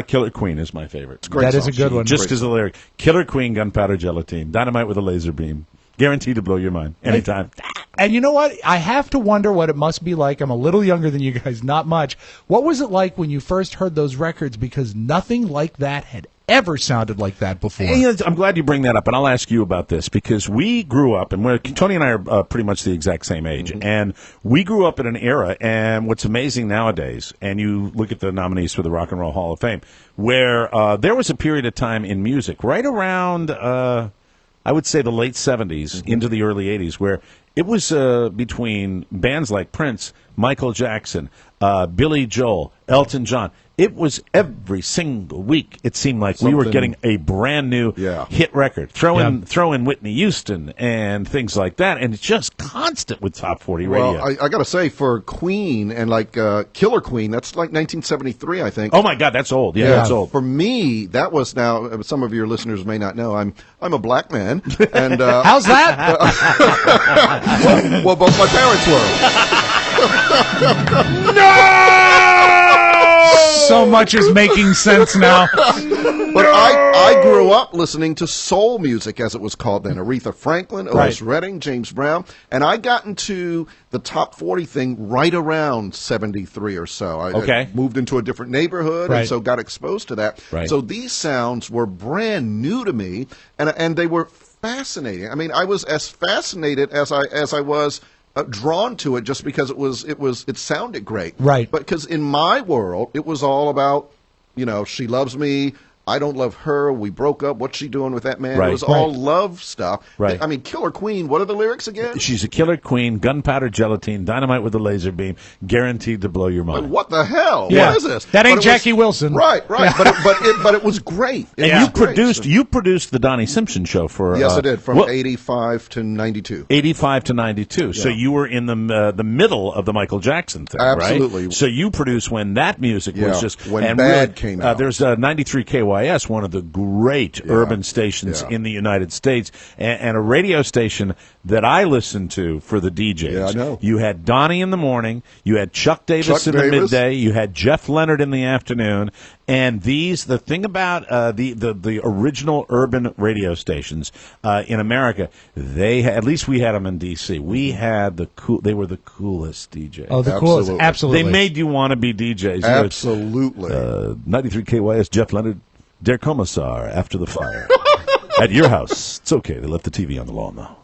Killer Queen is my favorite. It's great That is song. a good one. Just because of the lyric. Killer Queen, gunpowder gelatine, dynamite with a laser beam. Guaranteed to blow your mind. Anytime. And you know what? I have to wonder what it must be like. I'm a little younger than you guys, not much. What was it like when you first heard those records? Because nothing like that had ever sounded like that before. And, I'm glad you bring that up, and I'll ask you about this because we grew up, and Tony and I are pretty much the exact same age, and we grew up in an era, and what's amazing nowadays, and you look at the nominees for the Rock and Roll Hall of Fame, where there was a period of time in music, right around, I would say the late 70s into the early 80s, where it was between bands like Prince, Michael Jackson, Billy Joel, Elton John. It was every single week. It seemed like we were getting a brand new hit record. Throw in Whitney Houston and things like that, and it's just constant with top 40 radio. Well, I got to say, for Queen and Killer Queen, that's like 1973, I think. Oh my God, that's old. Yeah, that's old. For me, that was now. Some of your listeners may not know. I'm a black man, and how's that? well, both my parents were. No! So much is making sense now. But I grew up listening to soul music, as it was called then. Aretha Franklin, Otis Redding, James Brown. And I got into the top 40 thing right around 73 or so. I moved into a different neighborhood and so got exposed to that. So these sounds were brand new to me, and they were fascinating. I mean, I was as fascinated as I was drawn to it just because it sounded great. Right. But because in my world, it was all about, she loves me, I don't love her, we broke up, what's she doing with that man? Right. It was all love stuff. Right. I mean, Killer Queen, what are the lyrics again? She's a killer queen, gunpowder gelatine, dynamite with a laser beam, guaranteed to blow your mind. What the hell? Yeah. What is this? That ain't Jackie Wilson. Right. But it was great. And you produced the Donnie Simpson show for Yes, I did, from 85 to 92. 85 to 92. Yeah. So you were in the middle of the Michael Jackson thing, Absolutely. Right? So you produced when that music was just when Bad came out. There's 93 KYS, one of the great urban stations in the United States, and a radio station that I listened to for the DJs. Yeah, I know. You had Donnie in the morning, you had Chuck Davis in the midday, you had Jeff Leonard in the afternoon, and the thing about the original urban radio stations in America, at least we had them in DC. We had they were the coolest DJs. Oh, the coolest, absolutely. They made you want to be DJs. Absolutely. 93 KYS, Jeff Leonard, Der Kommissar, after the fire. At your house, it's okay. They left the TV on the lawn, though.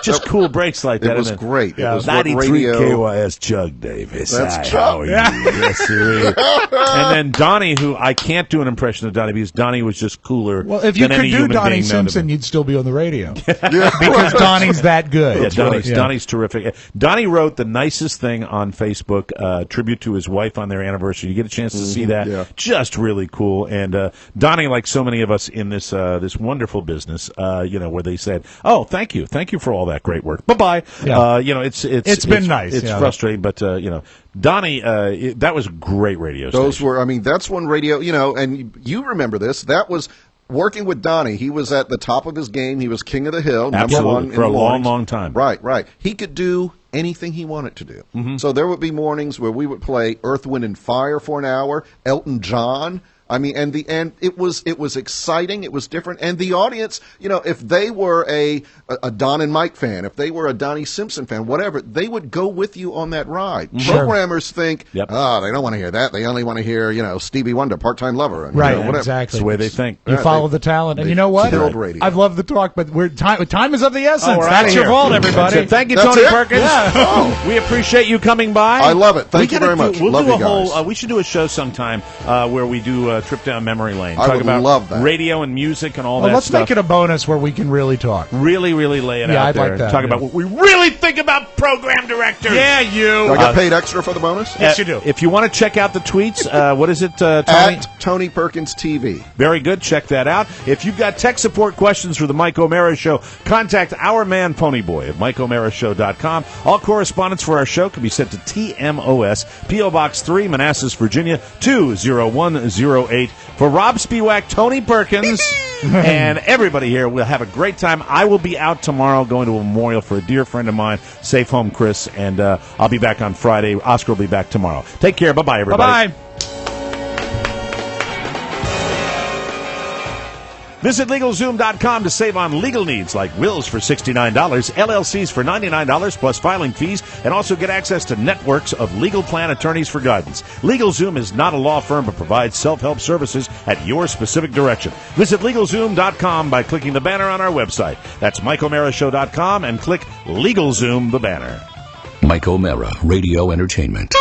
Just cool breaks like that. It was great. It was 93 KYS Chug Davis. That's how Chuck. Yes, sir. And then Donnie, who I can't do an impression of Donnie because Donnie was just cooler. Well, if you than could any do human Donnie being known to Simpson, me. you'd still be on the radio. Because Donnie's that good. Yeah, Donnie's terrific. Donnie wrote the nicest thing on Facebook, tribute to his wife on their anniversary. You get a chance to see that. Yeah. Just really cool. And Donnie, like so many of us in this wonderful business, where they said, "Oh, thank you for all that." that great work. Bye-bye. Yeah. It's been nice. It's frustrating, but, Donnie, that was a great radio Those station. were, that's when radio, and you remember this, that was working with Donnie. He was at the top of his game. He was king of the hill, Absolutely. number one for a in the long, mornings. long time. Right. He could do anything he wanted to do. Mm-hmm. So there would be mornings where we would play Earth, Wind, and Fire for an hour, Elton John. And it was exciting. It was different. And the audience, if they were a Don and Mike fan, if they were a Donnie Simpson fan, whatever, they would go with you on that ride. Sure. Programmers think, they don't want to hear that. They only want to hear, Stevie Wonder, Part-Time Lover. And, Right, whatever. exactly. That's the way they think. You follow the talent. And you know what? killed radio. I've loved the talk, but time is of the essence. we're That's outta your here. fault, everybody. That's it. Thank you, That's Tony it? Perkins. Yeah. We appreciate you coming by. I love it. Thank you gotta very much. We'll Love do you a whole. guys. We should do a show sometime where we do a trip down memory lane. I Talk would about love that. radio and music and all Well, that let's stuff. make it a bonus where we can really talk. Really lay it Yeah, out I'd there. like and that, talk yeah. about what we really think about program directors. Yeah, you. Do I get paid extra for the bonus? Yes, you do. If you want to check out the tweets, what is it, Tony? At Tony Perkins TV. Very good. Check that out. If you've got tech support questions for the Mike O'Mara Show, contact our man Ponyboy at MikeO'MaraShow.com. All correspondence for our show can be sent to TMOS, P.O. Box 3, Manassas, Virginia, 20108. For Rob Spiewak, Tony Perkins, and everybody here, we'll have a great time. I will be out tomorrow going to a memorial for a dear friend of mine. Safe home, Chris, and I'll be back on Friday. Oscar will be back tomorrow. Take care. Bye-bye, everybody. Bye-bye. Visit LegalZoom.com to save on legal needs like wills for $69, LLCs for $99 plus filing fees, and also get access to networks of legal plan attorneys for guidance. LegalZoom is not a law firm but provides self-help services at your specific direction. Visit LegalZoom.com by clicking the banner on our website. That's MikeO'MaraShow.com and click LegalZoom, the banner. Mike O'Mara, Radio Entertainment.